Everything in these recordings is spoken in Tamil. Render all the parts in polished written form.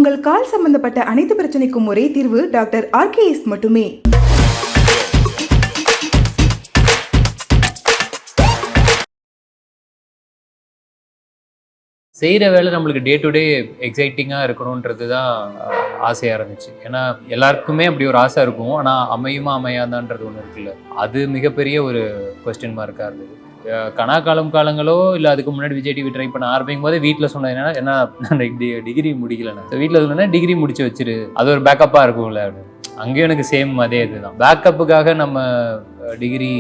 உங்கள் கால் சம்பந்தப்பட்ட அனைத்து பிரச்சனைக்கும் ஒரே தீர்வு டாக்டர் RKS மட்டுமே. செய்கிற வேலை நம்மளுக்கு டே டு டே எக்ஸைட்டிங்காக இருக்கணுன்றது தான் ஆசையாக இருந்துச்சு. ஏன்னா எல்லாருக்குமே அப்படி ஒரு ஆசை இருக்கும். ஆனால் அமையுமா அமையாதான்றது ஒன்று இருக்குல்ல, அது மிகப்பெரிய ஒரு கொஸ்டின் மார்க்காக இருந்தது. காலங்களோ இல்லை அதுக்கு முன்னாடி விஜய் டிவி ட்ரை பண்ண ஆரம்பிக்கும் போது வீட்டில் சொன்னது என்ன நான் டிகிரி முடிக்கலண்ணா. வீட்டில் சொன்னேன்னா டிகிரி முடிச்சு வச்சிரு, அது ஒரு பேக்கப்பாக இருக்கும்ல அப்படின்னு. அங்கேயும் எனக்கு சேம் அதே இதுதான். பேக்கப்புக்காக நம்ம டிகிரி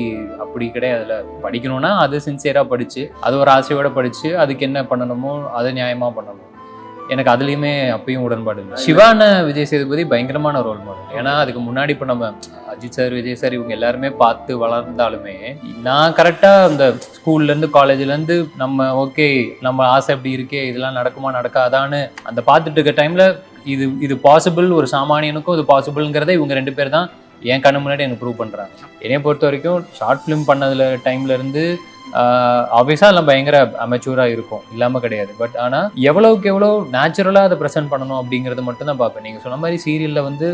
அப்படி கிடையாதுல்ல. படிக்கணும்னா அது சின்சியராக படித்து, அது ஒரு ஆசையோடு படித்து, அதுக்கு என்ன பண்ணணுமோ அதை நியாயமாக பண்ணணும். எனக்கு அதுலேயுமே அப்பயும் உடன்பாடு இல்லை. சிவான விஜய் சேதுபதி பயங்கரமான ரோல் மாடல். ஏன்னா அதுக்கு முன்னாடி இப்போ நம்ம அஜித் சார், விஜய் சார் இவங்க எல்லாருமே பார்த்து வளர்ந்தாலுமே, நான் கரெக்டாக அந்த ஸ்கூல்லேருந்து காலேஜ்லேருந்து நம்ம ஓகே நம்ம ஆசை எப்படி இருக்கே, இதெல்லாம் நடக்குமா நடக்காதான்னு அந்த பார்த்துட்டு இருக்க டைமில் இது பாசிபிள், ஒரு சாமானியனுக்கும் இது பாசிபிள்ங்கிறத இவங்க 2 பேர் தான் என் கண்ணு முன்னாடி எனக்கு ப்ரூவ் பண்ணுறாங்க. என்னைய பொறுத்த வரைக்கும் ஷார்ட் ஃபிலிம் பண்ணதில் டைம்லேருந்து ஆப்வியஸாக எல்லாம் பயங்கர அமெச்சூராக இருக்கும், இல்லாமல் கிடையாது. பட் ஆனால் எவ்வளோக்கு எவ்வளோ நேச்சுரலாக அதை ப்ரெசென்ட் பண்ணணும் அப்படிங்கிறது மட்டும் தான் பார்ப்பேன். நீங்கள் சொன்ன மாதிரி சீரியலில் வந்து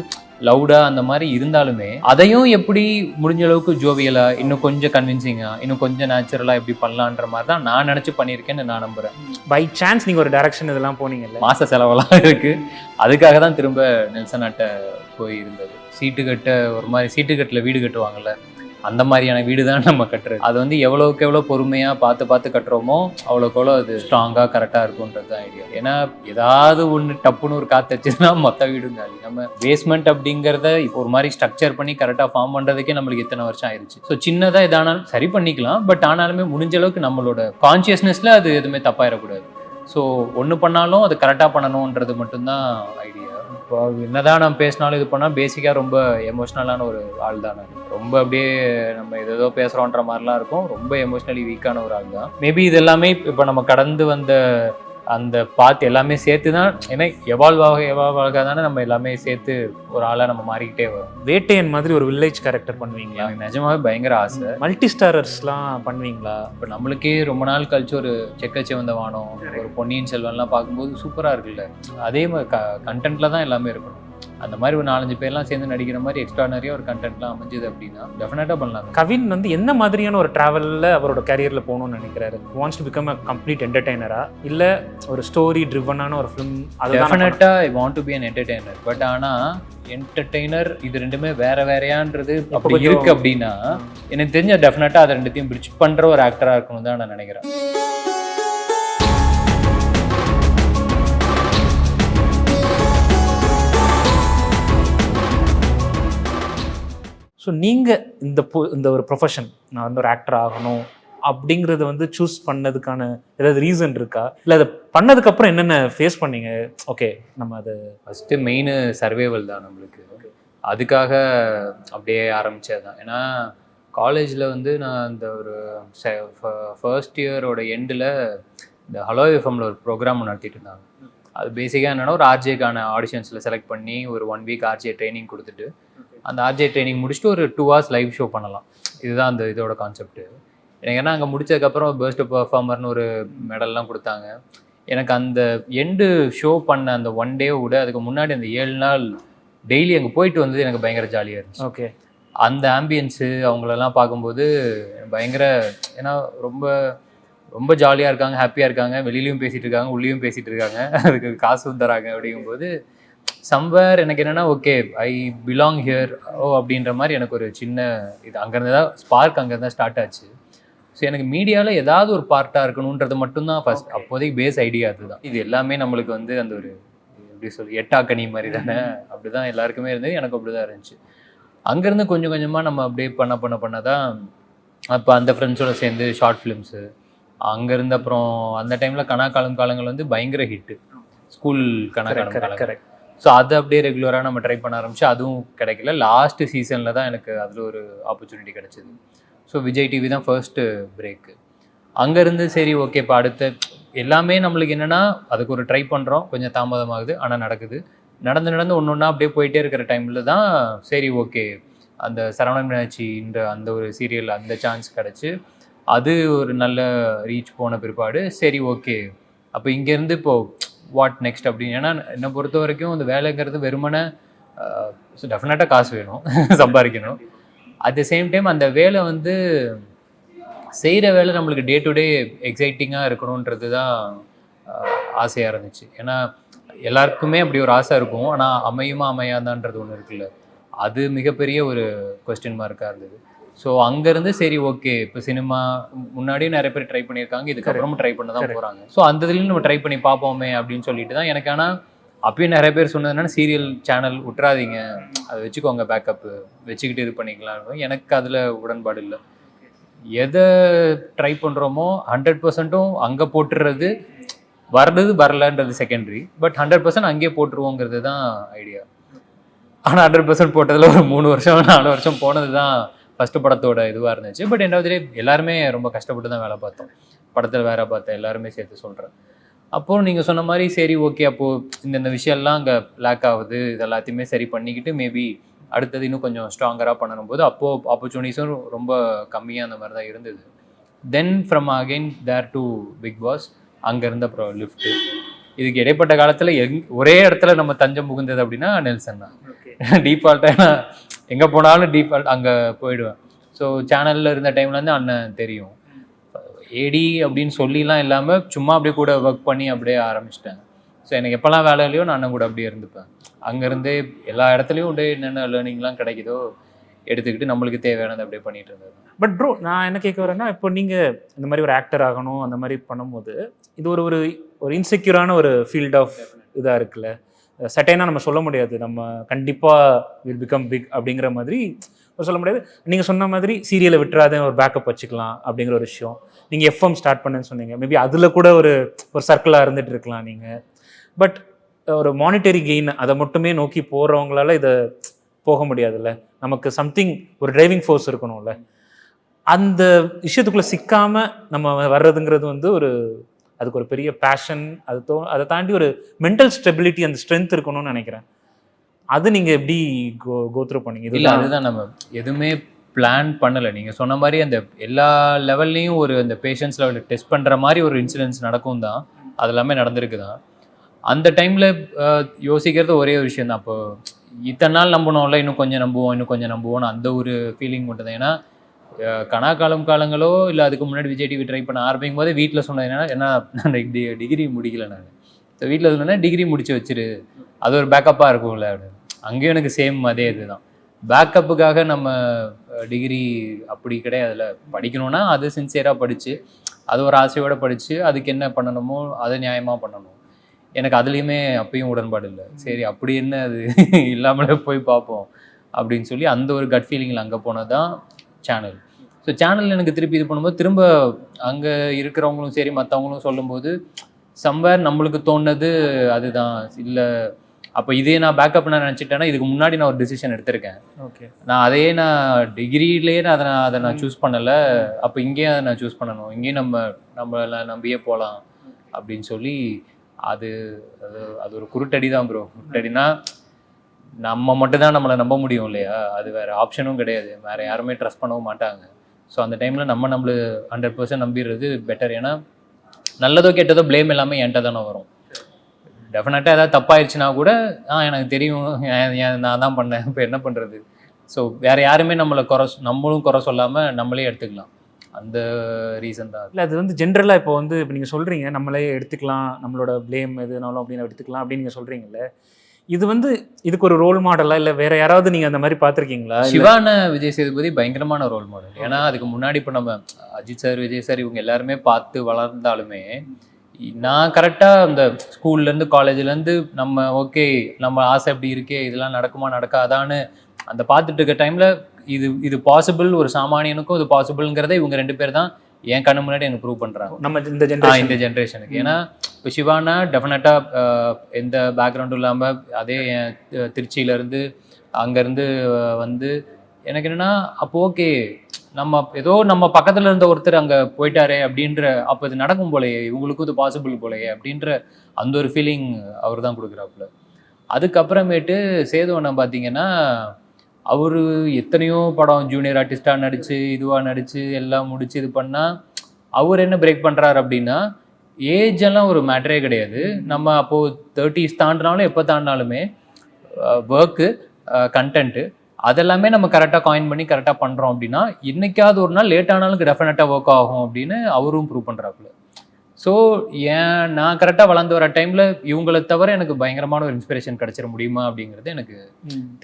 லவுடாக அந்த மாதிரி இருந்தாலுமே அதையும் எப்படி முடிஞ்ச அளவுக்கு ஜோவியலாக, இன்னும் கொஞ்சம் கன்வின்சிங்காக, இன்னும் கொஞ்சம் நேச்சுரலாக எப்படி பண்ணலான்ற மாதிரி தான் நான் நினச்சி பண்ணியிருக்கேன்னு நான் நம்புகிறேன். பை சான்ஸ் நீங்கள் ஒரு டைரக்ஷன் இதெல்லாம் போனீங்கல்ல, மாத செலவெல்லாம் இருக்குது. அதுக்காக தான் திரும்ப நெல்சன் ஆட்ட போய் இருந்தது. சீட்டுக்கட்ட ஒரு மாதிரி சீட்டுக்கட்டில் வீடு கட்டுவாங்கள்ல, அந்த மாதிரியான வீடு தான் நம்ம கட்டுறது. அது வந்து எவ்வளோக்கு எவ்வளோ பொறுமையாக பார்த்து கட்டுறோமோ அவ்வளோக்கு எவ்வளோ அது ஸ்ட்ராங்காக கரெக்டாக இருக்குன்றது தான் ஐடியா. ஏன்னா ஏதாவது ஒன்று டப்புன்னு ஒரு காற்று வச்சுன்னா மொத்த வீடும் காலி. நம்ம பேஸ்மெண்ட் அப்படிங்கிறத இப்போ ஒரு மாதிரி ஸ்ட்ரக்சர் பண்ணி கரெக்டாக ஃபார்ம் பண்ணுறதுக்கே நம்மளுக்கு எத்தனை வருஷம் ஆயிடுச்சு. ஸோ சின்னதாக எதானாலும் சரி பண்ணிக்கலாம். பட் ஆனாலுமே முடிஞ்ச அளவுக்கு நம்மளோட கான்சியஸ்னஸில் அது எதுவுமே தப்பாயிடக்கூடாது. ஸோ ஒன்று பண்ணாலும் அது கரெக்டாக பண்ணணுன்றது மட்டும்தான் ஐடியா. இப்போ என்னதான் நம்ம பேசினாலும் இது பண்ணால் பேசிக்காக ரொம்ப எமோஷ்னலான ஒரு ஆள் தான். ரொம்ப அப்படியே நம்ம ஏதோ பேசுகிறோன்ற மாதிரிலாம் இருக்கும். ரொம்ப எமோஷ்னலி வீக்கான ஒரு ஆள் தான். மேபி இது எல்லாமே இப்போ நம்ம கடந்து வந்த அந்த பார்த்து எல்லாமே சேர்த்து தான், ஏன்னா எவால்வ் ஆக தானே நம்ம எல்லாமே சேர்த்து ஒரு ஆளாக நம்ம மாறிக்கிட்டே வரும். வேட்டையன் மாதிரி ஒரு வில்லேஜ் கேரக்டர் பண்ணுவீங்களா? எனக்கு நிஜமாவே பயங்கர ஆசை. மல்டி ஸ்டாரர்ஸ்லாம் பண்ணுவீங்களா? இப்போ நம்மளுக்கே ரொம்ப நாள் கழிச்சு ஒரு செக்கச்சிவந்த வானம், ஒரு பொன்னியின் செல்வன்லாம் பார்க்கும்போது சூப்பராக இருக்குல்ல. அதே மாதிரி கண்டென்ட்ல தான் எல்லாமே இருக்கணும். அந்த மாதிரி ஒரு 4-5 பேர்லாம் சேர்ந்து நடிக்கிற மாதிரி எக்ஸ்ட்ரானரியாக ஒரு கண்டென்ட்லாம் அமைஞ்சது அப்படின்னா டெஃபினட்டாக பண்ணலாம். கவின் வந்து என்ன மாதிரியான ஒரு ட்ராவலில் அவரோட கேரியரில் போகணும்னு நினைக்கிறாரு? Wants to become a complete என்டர்டெய்னரா இல்லை ஒரு ஸ்டோரி ட்ரிவனான ஒரு ஃபிலிம்? டெஃபினட்டாக I want to be an entertainer. But ஆனால் என்டர்டெய்னர் இது ரெண்டுமே வேறையான்றது அப்படி இருக்கு அப்படின்னா எனக்கு தெரிஞ்ச டெஃபினட்டாக அதை ரெண்டுத்தையும் பிரிட்ஜ் பண்ணுற ஒரு ஆக்டராக இருக்கணும் தான் நான் நினைக்கிறேன். ஸோ நீங்கள் இந்த ஒரு ப்ரொஃபஷன், நான் வந்து ஒரு ஆக்டர் ஆகணும் அப்படிங்கிறத வந்து சூஸ் பண்ணதுக்கான ஏதாவது ரீசன் இருக்கா? இல்லை அதை பண்ணதுக்கப்புறம் என்னென்ன ஃபேஸ் பண்ணீங்க? ஓகே, நம்ம அது ஃபஸ்ட்டு மெயின் சர்வைவல் தான் நம்மளுக்கு. அதுக்காக அப்படியே ஆரம்பித்தது தான். ஏன்னா காலேஜில் வந்து நான் இந்த ஒரு ஃபர்ஸ்ட் இயரோட எண்டில் இந்த ஹலோ எஃப்எம்மில் ஒரு ப்ரோக்ராம் நடத்திட்டு இருந்தாங்க. அது பேசிக்காக என்னென்னா ஒரு ஆர்ஜேக்கான ஆடிஷன்ஸில் செலக்ட் பண்ணி ஒரு 1 வீக் ஆர்ஜே ட்ரைனிங் கொடுத்துட்டு அந்த ஆர்ஜே ட்ரைனிங் முடிச்சுட்டு ஒரு 2 hours லைவ் ஷோ பண்ணலாம். இதுதான் அந்த இதோட கான்செப்ட். எனக்கு ஏன்னா அங்கே முடிச்சதுக்கப்புறம் பெஸ்ட் பெர்ஃபார்மர்னு ஒரு மெடல்லாம் கொடுத்தாங்க. எனக்கு அந்த எண்டு ஷோ பண்ண அந்த 1 day விட அதுக்கு முன்னாடி அந்த 7 நாள் டெய்லி அங்கே போயிட்டு வந்தது எனக்கு பயங்கர ஜாலியாக இருந்துச்சு. ஓகே, அந்த ஆம்பியன்ஸு அவங்களெல்லாம் பார்க்கும்போது பயங்கர, ஏன்னா ரொம்ப ரொம்ப ஜாலியாக இருக்காங்க, ஹாப்பியாக இருக்காங்க, வெளியிலையும் பேசிகிட்டு இருக்காங்க, உள்ளேயும் பேசிகிட்டு இருக்காங்க, அதுக்கு காசும் தராங்க. அப்படிங்கும்போது சம்வேர் எனக்கு என்னென்னா ஓகே ஐ பிலாங் ஹியர் அப்படின்ற மாதிரி எனக்கு ஒரு சின்ன இது அங்கேருந்து தான் ஸ்பார்க் அங்கேருந்து தான் ஸ்டார்ட் ஆச்சு. ஸோ எனக்கு மீடியாவில் ஏதாவது ஒரு பார்ட்டாக இருக்கணுன்றது மட்டும்தான் ஃபஸ்ட் அப்போதைக்கு பேஸ் ஐடியா. அதுதான் இது எல்லாமே நம்மளுக்கு வந்து அந்த ஒரு எப்படி சொல்லி எட்டாக்கனி மாதிரி தானே, அப்படி தான் எல்லாருக்குமே இருந்தது, எனக்கு அப்படி தான் இருந்துச்சு. அங்கேருந்து கொஞ்சம் கொஞ்சமாக நம்ம அப்படியே பண்ண தான் அப்போ அந்த ஃப்ரெண்ட்ஸோடு சேர்ந்து ஷார்ட் ஃபிலிம்ஸு அங்கேருந்து அப்புறம் அந்த டைமில் காலங்கள் வந்து பயங்கர ஹிட்டு ஸ்கூல் காலம். ஸோ அது அப்படியே ரெகுலராக நம்ம ட்ரை பண்ண ஆரம்பிச்சு, அதுவும் கிடைக்கல. லாஸ்ட் சீசனில் தான் எனக்கு அதில் ஒரு ஆப்பர்ச்சுனிட்டி கிடச்சிது. ஸோ விஜய் டிவி தான் ஃபர்ஸ்ட்டு பிரேக்கு. அங்கேருந்து சரி ஓகே இப்போ அடுத்த எல்லாமே நம்மளுக்கு என்னென்னா அதுக்கு ஒரு ட்ரை பண்ணுறோம், கொஞ்சம் தாமதமாகுது, ஆனால் நடந்து ஒன்று அப்படியே போயிட்டே இருக்கிற டைமில் தான் சரி ஓகே அந்த சரவணன் மீனாட்சின்ற அந்த ஒரு சீரியல் அந்த சான்ஸ் கிடச்சி அது ஒரு நல்ல ரீச் போன பிற்பாடு சரி ஓகே அப்போ இங்கேருந்து இப்போது வாட் நெக்ஸ்ட் அப்படின்னு. ஏன்னா என்னை பொறுத்த வரைக்கும் அந்த வேலைங்கிறது வெறுமனே டெஃபினட்டாக காசு வேணும், சம்பாதிக்கணும். அட் த சேம் டைம் அந்த வேலை வந்து செய்கிற வேலை நம்மளுக்கு டே டு டே எக்ஸைட்டிங்காக இருக்கணுன்றது தான் ஆசையாக இருந்துச்சு. ஏன்னா எல்லாருக்குமே அப்படி ஒரு ஆசை இருக்கும், ஆனால் அமையுமா அமையாதான்றது ஒன்று இருக்குல்ல, அது மிகப்பெரிய ஒரு கொஸ்டின் மார்க்காக இருந்தது. ஸோ அங்கேருந்து சரி ஓகே, இப்போ சினிமா முன்னாடியும் நிறைய பேர் ட்ரை பண்ணியிருக்காங்க, இதுக்கப்புறமும் ட்ரை பண்ண தான் போகிறாங்க. ஸோ அந்த இதுலேயும் நம்ம ட்ரை பண்ணி பார்ப்போமே அப்படின்னு சொல்லிட்டு தான் எனக்கு. ஆனால் அப்பயும் நிறைய பேர் சொன்னது என்னன்னா, சீரியல் சேனல் விட்றாதீங்க, அதை வச்சுக்கோங்க பேக்கப்பு, வச்சுக்கிட்டு இது பண்ணிக்கலாம். எனக்கு அதில் உடன்பாடு இல்லை. எதை ட்ரை பண்ணுறோமோ 100%ம் அங்கே போட்டுடுறது, வர்றது வரலன்றது செகண்டரி, பட் 100% அங்கேயே போட்டுருவோங்கிறது தான் ஐடியா. ஆனால் 100% போட்டதில் ஒரு 3 வருஷம் 4 வருஷம் போனது தான் ஃபஸ்ட்டு படத்தோட இதுவாக இருந்துச்சு. பட் என்னதுலேயே எல்லாருமே ரொம்ப கஷ்டப்பட்டு தான் வேலை பார்த்தோம், படத்தில் வேலை பார்த்தேன், எல்லாருமே சேர்த்து சொல்கிறேன். அப்போது நீங்கள் சொன்ன மாதிரி சரி ஓகே, அப்போது இந்த விஷயம்லாம் அங்கே லேக் ஆகுது, இது எல்லாத்தையுமே சரி பண்ணிக்கிட்டு மேபி அடுத்தது இன்னும் கொஞ்சம் ஸ்ட்ராங்கராக பண்ணணும் போது அப்போது ஆப்பர்ச்சுனிட்டிஸும் ரொம்ப கம்மியாக அந்த மாதிரி தான் இருந்தது. Then from again there to Bigg Boss, அங்கேருந்து அப்புறம் லிஃப்ட்டு. இதுக்கு இடைப்பட்ட காலத்தில் ஒரே இடத்துல நம்ம தஞ்சம் புகுந்தது அப்படின்னா நெல்சன் தான். டீஃபால்ட்டாக எங்கே போனாலும் டீஃபால்ட் அங்கே போயிடுவேன். ஸோ சேனலில் இருந்த டைம்லேருந்து அண்ணன் தெரியும். ஏடி அப்படின்னு சொல்லிலாம் இல்லாமல் சும்மா அப்படியே கூட ஒர்க் பண்ணி அப்படியே ஆரம்பிச்சிட்டேன். ஸோ எனக்கு எப்போல்லாம் வேலை இல்லையோ நான் அண்ணன் கூட அப்படியே இருந்துப்பேன். அங்கேருந்தே எல்லா இடத்துலையும் அப்படியே என்னென்ன லேர்னிங்லாம் கிடைக்குதோ எடுத்துக்கிட்டு நம்மளுக்கு தேவையானதை அப்படியே பண்ணிட்டு இருந்தது. பட் ப்ரோ, நான் என்ன கேட்க வரேன்னா, இப்போ நீங்கள் இந்த மாதிரி ஒரு ஆக்டர் ஆகணும் அந்த மாதிரி பண்ணும்போது இது ஒரு ஒரு ஒரு இன்செக்யூரான ஒரு ஃபீல்ட் ஆஃப் இதாக இருக்குல்ல, சட்டைனாக நம்ம சொல்ல முடியாது நம்ம கண்டிப்பாக வில் பிகம் பிக் அப்படிங்கிற மாதிரி சொல்ல முடியாது. நீங்கள் சொன்ன மாதிரி சீரியலை விட்டுறாத ஒரு பேக்கப் வச்சுக்கலாம் அப்படிங்கிற ஒரு விஷயம். நீங்கள் எஃப்எம் ஸ்டார்ட் பண்ணுன்னு சொன்னீங்க, மேபி அதில் கூட ஒரு சர்க்கிளாக இருந்துகிட்டு இருக்கலாம் நீங்கள். பட் ஒரு மானிட்டரி கெயின் அதை மட்டுமே நோக்கி போகிறவங்களால இதை போக முடியாதுல்ல, நமக்கு சம்திங் ஒரு டிரைவிங் ஃபோர்ஸ் இருக்கணும்ல. அந்த விஷயத்துக்குள்ளே சிக்காமல் நம்ம வர்றதுங்கிறது வந்து அதுக்கு ஒரு பெரிய பேஷன், அதை தாண்டி ஒரு மென்டல் ஸ்டெபிலிட்டி, அந்த ஸ்ட்ரென்த் இருக்கணும்னு நினைக்கிறேன். அது நீங்கள் எப்படி கோத்ரூ பண்ணீங்க? இல்லை, அதுதான் நம்ம எதுவுமே பிளான் பண்ணலை. நீங்கள் சொன்ன மாதிரி அந்த எல்லா லெவல்லையும் ஒரு அந்த பேஷன்ஸ் லெவலில் டெஸ்ட் பண்ணுற மாதிரி ஒரு இன்சிடென்ட்ஸ் நடக்கும் தான், அது எல்லாமே நடந்திருக்கு தான். அந்த டைமில் யோசிக்கிறது ஒரே ஒரு விஷயம் தான், அப்போ இத்தனை நாள் நம்பணும்ல, இன்னும் கொஞ்சம் நம்புவோம்னு அந்த ஒரு ஃபீலிங் மட்டும் தான். ஏன்னா காலங்களோ இல்லை அதுக்கு முன்னாடி விஜய் டிவி ட்ரை பண்ண ஆரம்பிக்கும் போது வீட்டில் சொன்னது என்னன்னா நான் டிகிரி முடிக்கல. நான் ஸோ வீட்டில் சொன்னேன்னா டிகிரி முடிச்சு வச்சிரு, அது ஒரு பேக்கப்பாக இருக்கும்ல அப்படின்னு. அங்கேயும் எனக்கு சேம் அதே இதுதான். பேக்கப்புக்காக நம்ம டிகிரி அப்படி கிடையாதுல, படிக்கணும்னா அது சின்சியராக படித்து அது ஒரு ஆசையோடு படித்து அதுக்கு என்ன பண்ணணுமோ அதை நியாயமாக பண்ணணும். எனக்கு அதுலேயுமே அப்பயும் உடன்பாடு இல்லை. சரி அப்படி என்ன அது இல்லாமலே போய் பார்ப்போம் அப்படின்னு சொல்லி அந்த ஒரு கட் ஃபீலிங்கில் அங்கே போனது தான் சேனல். ஸோ சேனல் எனக்கு திருப்பி இது பண்ணும்போது திரும்ப அங்கே இருக்கிறவங்களும் சரி மற்றவங்களும் சொல்லும்போது சம்வேர் நம்மளுக்கு தோணுது அதுதான். இல்லை அப்போ இதே நான் பேக்கப் நான் நினச்சிட்டேன்னா இதுக்கு முன்னாடி நான் ஒரு டிசிஷன் எடுத்திருக்கேன். ஓகே, நான் அதையே நான் டிகிரிலேயே அதை நான் சூஸ் பண்ணலை, அப்போ இங்கேயும் அதை நான் சூஸ் பண்ணணும், இங்கேயும் நம்மளை நம்பியே போகலாம் அப்படின்னு சொல்லி அது ஒரு குருட்டடி தான் ப்ரோ. குருட்டடினா நம்ம மட்டும்தான் நம்மளை நம்ப முடியும் இல்லையா, அது வேறு ஆப்ஷனும் கிடையாது, வேறு யாருமே ட்ரஸ்ட் பண்ணவும் மாட்டாங்க. ஸோ அந்த டைமில் நம்மளை 100% நம்பிடுறது பெட்டர். ஏன்னா நல்லதோ கெட்டதோ ப்ளேம் எல்லாமே என்கிட்ட தானே வரும். டெஃபினட்டாக ஏதாவது தப்பாயிடுச்சுன்னா கூட எனக்கு தெரியும், நான் தான் பண்ணேன், இப்போ என்ன பண்ணுறது. ஸோ வேறு யாருமே நம்மளும் குறை சொல்லாமல் நம்மளே எடுத்துக்கலாம். அந்த ரீசன் தான். இல்லை அது வந்து ஜென்ரலாக இப்போ நீங்கள் சொல்கிறீங்க நம்மளே எடுத்துக்கலாம், நம்மளோட ப்ளேம் எதுனாலும் அப்படின்னு எடுத்துக்கலாம் அப்படின்னு நீங்கள் சொல்கிறீங்கல்ல, இது இதுக்கு ஒரு ரோல் மாடலா இல்லை வேற யாராவது நீங்கள் அந்த மாதிரி பார்த்துருக்கீங்களா? சிவான விஜய் சேதுபதி பயங்கரமான ரோல் மாடல். ஏன்னா அதுக்கு முன்னாடி இப்போ நம்ம அஜித் சார், விஜய் சார் இவங்க எல்லாருமே பார்த்து வளர்ந்தாலுமே நான் கரெக்டாக அந்த ஸ்கூல்லேருந்து காலேஜ்லேருந்து நம்ம ஓகே நம்ம ஆசை எப்படி இருக்கே, இதெல்லாம் நடக்குமா நடக்காதான்னு அந்த பார்த்துட்டு இருக்க டைமில் இது பாசிபிள், ஒரு சாமானியனுக்கும் இது பாசிபிள்ங்கிறத இவங்க 2 பேர் தான் என் கண்ணு முன்னாடி எனக்கு ப்ரூவ் பண்ணுறாங்க நம்ம இந்த ஜென்ரேஷனுக்கு. ஏன்னா இப்போ சிவானா டெஃபினட்டாக எந்த பேக்ரவுண்டும் இல்லாமல் அதே திருச்சியிலேருந்து அங்கேருந்து எனக்கு என்னென்னா அப்போ ஓகே நம்ம பக்கத்தில் இருந்த ஒருத்தர் அங்கே போயிட்டாரே அப்படின்ற, அப்போ இது நடக்கும் போலையே, இவங்களுக்கும் இது பாசிபிள் போலையே அப்படின்ற அந்த ஒரு ஃபீலிங் அவர் தான் கொடுக்குறாப்புல. அதுக்கப்புறமேட்டு சேதுவண்ணன் பார்த்தீங்கன்னா அவர் எத்தனையோ படம் ஜூனியர் ஆர்டிஸ்டாக நடித்து இதுவாக நடித்து எல்லாம் முடித்து இது பண்ணால் அவர் என்ன பிரேக் பண்ணுறாரு அப்படின்னா ஏஜ் எல்லாம் ஒரு மேட்டரே கிடையாது. நம்ம அப்போது 30s தாண்டினாலும் எப்போ தாண்டினாலுமே ஒர்க்கு, கண்டென்ட்டு அதெல்லாமே நம்ம கரெக்டாக காயின் பண்ணி கரெக்டாக பண்ணுறோம் அப்படின்னா இன்னைக்காவது ஒரு நாள் லேட் ஆனாலும் டெஃபினட்டாக ஒர்க் ஆகும் அப்படின்னு அவரும் ப்ரூவ் பண்ணுறாப்புல. ஸோ நான் கரெக்டாக வளர்ந்து வர டைமில் இவங்களை தவிர எனக்கு பயங்கரமான ஒரு இன்ஸ்பிரேஷன் கிடைச்சிட முடியுமா அப்படிங்கிறது எனக்கு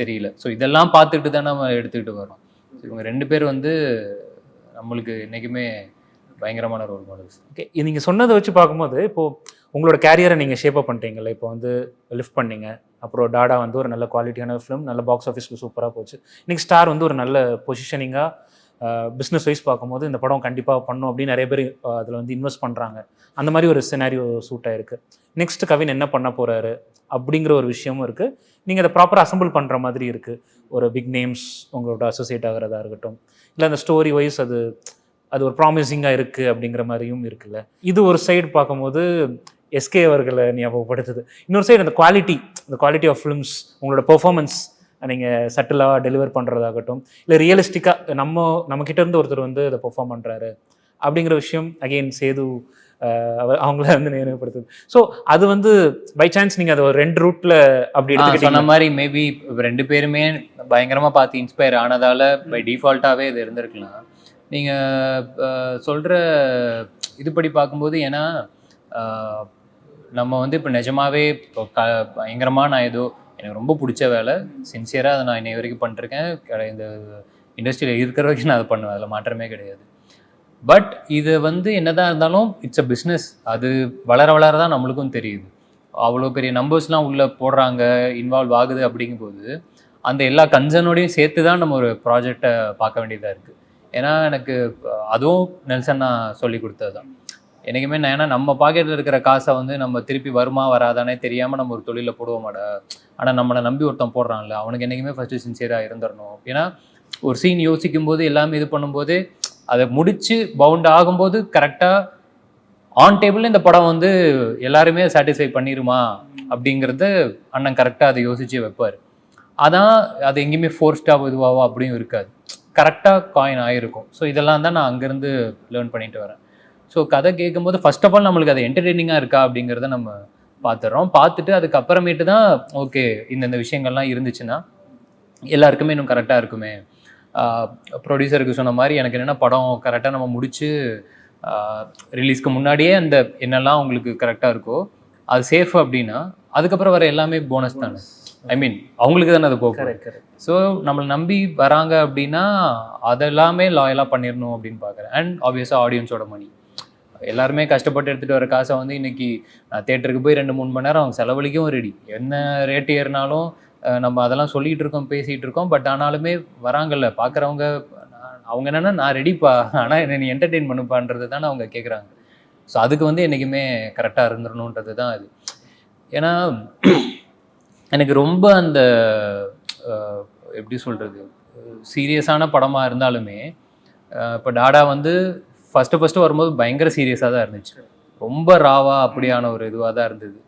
தெரியல. ஸோ இதெல்லாம் பார்த்துட்டு தான் நம்ம எடுத்துக்கிட்டு வரோம். இவங்க 2 பேர் வந்து நம்மளுக்கு என்றைக்குமே பயங்கரமான ரோல் மாடல்ஸ். ஓகே, நீங்கள் சொன்னதை வச்சு பார்க்கும்போது இப்போது உங்களோட கேரியரை நீங்கள் ஷேப்பப் பண்ணிட்டீங்கல்ல, இப்போ வந்து லிஃப்ட் பண்ணீங்க, அப்புறம் டாடா வந்து ஒரு நல்ல குவாலிட்டியான ஃபிலிம், நல்ல பாக்ஸ் ஆஃபீஸில் சூப்பராக போச்சு. இன்னைக்கு ஸ்டார் வந்து ஒரு நல்ல பொசிஷனிங்காக பிஸ்னஸ் வைஸ் பார்க்கும்போது இந்த படம் கண்டிப்பாக பண்ணும் அப்படின்னு நிறைய பேர் அதில் வந்து இன்வெஸ்ட் பண்ணுறாங்க. அந்த மாதிரி ஒரு சினாரியோ சூட் ஆயிருக்கு. நெக்ஸ்ட் கவின் என்ன பண்ண போகிறாரு அப்படிங்கிற ஒரு விஷயமும் இருக்குது. நீங்கள் அதை ப்ராப்பராக அசம்பிள் பண்ணுற மாதிரி இருக்குது. ஒரு பிக் நேம்ஸ் உங்களோட அசோசியேட் ஆகிறதா இருக்கட்டும், இல்லை அந்த ஸ்டோரி வைஸ் அது ஒரு ப்ராமிசிங்காக இருக்குது அப்படிங்கிற மாதிரியும் இருக்குல்ல. இது ஒரு சைடு பார்க்கும்போது எஸ்கே அவர்களை ஞாபகப்படுத்துது. இன்னொரு சைடு அந்த குவாலிட்டி ஆஃப் ஃபிலிம்ஸ், உங்களோட பெர்ஃபார்மன்ஸ் நீங்கள் சட்டிலாக டெலிவர் பண்ணுறதாகட்டும், இல்லை ரியலிஸ்டிக்காக நம்மக்கிட்ட இருந்து ஒருத்தர் வந்து அதை பெர்ஃபார்ம் பண்ணுறாரு அப்படிங்கிற விஷயம் அகெயின் சேது அவங்கள வந்து நினைவுபடுத்துது. ஸோ அது வந்து பை சான்ஸ் நீங்கள் அதை ஒரு 2 ரூட்டில் அப்படி எடுத்துக்கிட்டு சொன்ன மாதிரி மேபி 2 பேருமே பயங்கரமாக பார்த்து இன்ஸ்பயர் ஆனதால் பை டிஃபால்ட்டாகவே இது இருந்திருக்கலாம். நீங்கள் சொல்கிற இதுபடி பார்க்கும்போது, ஏன்னா நம்ம வந்து இப்போ நிஜமாவே இப்போ பயங்கரமாக நான் ஏதோ எனக்கு ரொம்ப பிடிச்ச வேலை, சின்சியராக அதை நான் இன்னை வரைக்கும் பண்ணிருக்கேன். இந்த இண்டஸ்ட்ரியில் இருக்கிற வரைக்கும் நான் அதை பண்ணுவேன், அதில் மாற்றமே கிடையாது. பட் இது வந்து என்னதான் இருந்தாலும் இட்ஸ் அ பிஸ்னஸ். அது வளர வளர தான் நம்மளுக்கும் தெரியுது. அவ்வளோ பெரிய நம்பர்ஸ்லாம் உள்ளே போடுறாங்க, இன்வால்வ் ஆகுது. அப்படிங்கும்போது அந்த எல்லா கன்சர்னோடையும் சேர்த்து தான் நம்ம ஒரு ப்ராஜெக்டை பார்க்க வேண்டியதாக இருக்குது. ஏன்னா எனக்கு அதுவும் நெல்சன் நான் சொல்லி கொடுத்தது தான். எனக்குமே ஏன்னா நம்ம பாக்கெட்டில் இருக்கிற காசை வந்து நம்ம திருப்பி வருமா வராதானே தெரியாமல் நம்ம ஒரு தொழிலில் போடுவோமாடா. ஆனால் நம்மளை நம்பி ஒருத்தன் போடுறான்ல, அவனுக்கு என்றைக்குமே ஃபஸ்ட்டு சின்சியராக இருந்துடணும். ஏன்னா ஒரு சீன் யோசிக்கும் போது எல்லாமே இது பண்ணும்போது அதை முடித்து பவுண்ட் ஆகும்போது கரெக்டாக ஆன் டேபிளில் இந்த படம் வந்து எல்லாருமே சாட்டிஸ்ஃபை பண்ணிடுமா அப்படிங்கிறத அண்ணன் கரெக்டாக அதை யோசித்து வைப்பார். அதான் அது எங்கேயுமே ஃபோர்ஸ்டாக இதுவாவோ அப்படியும் இருக்காது, கரெக்டாக காயின் ஆகிருக்கும். ஸோ இதெல்லாம் தான் நான் அங்கேருந்து லேர்ன் பண்ணிட்டு வரேன். ஸோ கதை கேட்கும்போது ஃபர்ஸ்ட் ஆஃப் ஆல் நம்மளுக்கு அது என்டர்டெய்னிங்காக இருக்கா அப்படிங்கிறத நம்ம பார்த்துடுறோம். பார்த்துட்டு அதுக்கப்புறமேட்டு தான் ஓகே இந்த விஷயங்கள்லாம் இருந்துச்சுன்னா எல்லாருக்குமே இன்னும் கரெக்டாக இருக்குமே. ப்ரொடியூசருக்கு சொன்ன மாதிரி எனக்கு என்னென்னா படம் கரெக்டாக நம்ம முடித்து ரிலீஸ்க்கு முன்னாடியே அந்த என்னெல்லாம் உங்களுக்கு கரெக்டாக இருக்கோ அது சேஃப் அப்படின்னா அதுக்கப்புறம் வர எல்லாமே போனஸ் தானே. ஐ மீன் அவங்களுக்கு தானே அது போகும். ஸோ நம்மளை நம்பி வராங்க அப்படின்னா அதெல்லாமே லாயலாக பண்ணிடணும் அப்படின்னு பார்க்குறேன். அண்ட் ஆப்வியஸாக ஆடியன்ஸோட மணி, எல்லாருமே கஷ்டப்பட்டு எடுத்துகிட்டு வர காசை வந்து இன்னைக்கு தேட்டருக்கு போய் 2-3 மணி நேரம் அவங்க செலவழிக்கவும் ரெடி. என்ன ரேட்டு ஏறினாலும் நம்ம அதெல்லாம் சொல்லிகிட்டு இருக்கோம், பேசிகிட்டு இருக்கோம். பட் ஆனாலுமே வராங்கல்ல பார்க்குறவங்க, அவங்க என்னென்னா நான் ரெடிப்பா, ஆனால் என்னை நீ என்டர்டெயின் பண்ணுப்பான்றது தானே அவங்க கேட்குறாங்க. ஸோ அதுக்கு வந்து என்றைக்குமே கரெக்டாக இருந்துடணுன்றது தான் அது. ஏன்னா எனக்கு ரொம்ப அந்த எப்படி சொல்கிறது, சீரியஸான படமாக இருந்தாலுமே இப்போ டாடா வந்து ஃபஸ்ட்டு வரும்போது பயங்கர சீரியஸாக தான் இருந்துச்சு, ரொம்ப ராவா அப்படியான ஒரு இதுவாக தான் இருந்தது.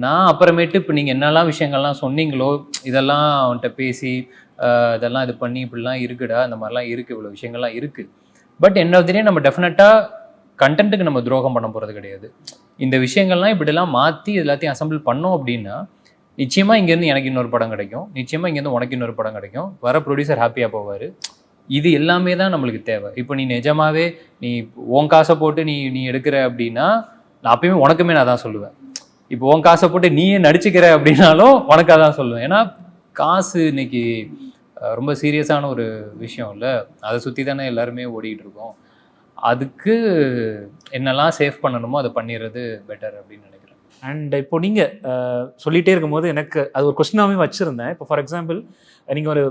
நான் அப்புறமேட்டு இப்போ நீங்கள் என்னெல்லாம் விஷயங்கள்லாம் சொன்னீங்களோ இதெல்லாம் அவன்கிட்ட பேசி இதெல்லாம் இது பண்ணி இப்படிலாம் இருக்குடா, இந்த மாதிரிலாம் இருக்குது, இவ்வளோ விஷயங்கள்லாம் இருக்குது. பட் என்ன தெரியும், நம்ம டெஃபினட்டாக கண்டென்ட்டுக்கு நம்ம துரோகம் பண்ண போகிறது கிடையாது. இந்த விஷயங்கள்லாம் இப்படிலாம் மாற்றி எல்லாத்தையும் அசம்பிள் பண்ணோம் அப்படின்னா நிச்சயமாக இங்கேருந்து எனக்கு இன்னொரு படம் கிடைக்கும், நிச்சயமாக இங்கேருந்து உனக்கு இன்னொரு படம் கிடைக்கும், வர ப்ரொடியூசர் ஹாப்பியாக போவார். இது எல்லாமே தான் நம்மளுக்கு தேவை. இப்போ நீ நிஜமாவே நீ உன் காசை போட்டு நீ எடுக்கிற அப்படின்னா நான் அப்பயுமே உனக்குமே நான் தான் சொல்லுவேன். இப்போ உன் காசை போட்டு நீயே நடிச்சுக்கிற அப்படின்னாலும் உனக்காக தான் சொல்லுவேன். ஏன்னா காசு இன்னைக்கு ரொம்ப சீரியஸான ஒரு விஷயம் இல்லை, அதை சுற்றி தானே எல்லாருமே ஓடிக்கிட்டு இருக்கோம். அதுக்கு என்னெல்லாம் சேஃப் பண்ணணுமோ அதை பண்ணிடுறது பெட்டர் அப்படின்னு நினைக்கிறேன். அண்ட் இப்போ நீங்கள் சொல்லிகிட்டே இருக்கும்போது எனக்கு அது ஒரு கொஸ்டினாகவே வச்சுருந்தேன். இப்போ ஃபார் எக்ஸாம்பிள் நீங்கள் ஒரு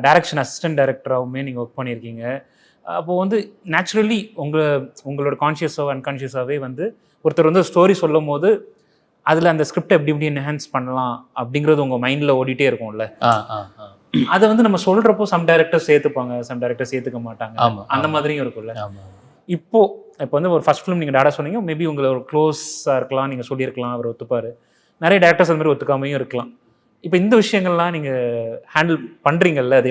டைரக்ஷன் அசிஸ்டன்ட் டைரக்டராகவுமே நீங்கள் ஒர்க் பண்ணியிருக்கீங்க. அப்போது வந்து நேச்சுரலி உங்களோட கான்ஷியஸோ அன்கான்ஷியஸாகவே வந்து ஒருத்தர் வந்து ஸ்டோரி சொல்லும் போது அதில் அந்த ஸ்கிரிப்டை எப்படி என்ஹான்ஸ் பண்ணலாம் அப்படிங்கிறது உங்கள் மைண்டில் ஓடிட்டே இருக்கும்ல. அதை வந்து நம்ம சொல்கிறப்போ சம் டைரக்டர் சேர்த்துப்பாங்க, சம் டைரக்டர் சேர்த்துக்க மாட்டாங்க, அந்த மாதிரியும் இருக்கும்ல. இப்போ வந்து ஒரு ஃபர்ஸ்ட் ஃபிலிம் நீங்கள் டாடா சொன்னீங்க, மேபி உங்களை ஒரு க்ளோஸாக இருக்கலாம், நீங்கள் சொல்லியிருக்கலாம், அவர் ஒத்துப்பார். நிறைய டேரக்டர்ஸ் அந்த மாதிரி ஒத்துக்காமையும் இருக்கலாம். இப்போ இந்த விஷயங்கள்லாம் நீங்கள் ஹேண்டில் பண்ணுறீங்கல்ல, அது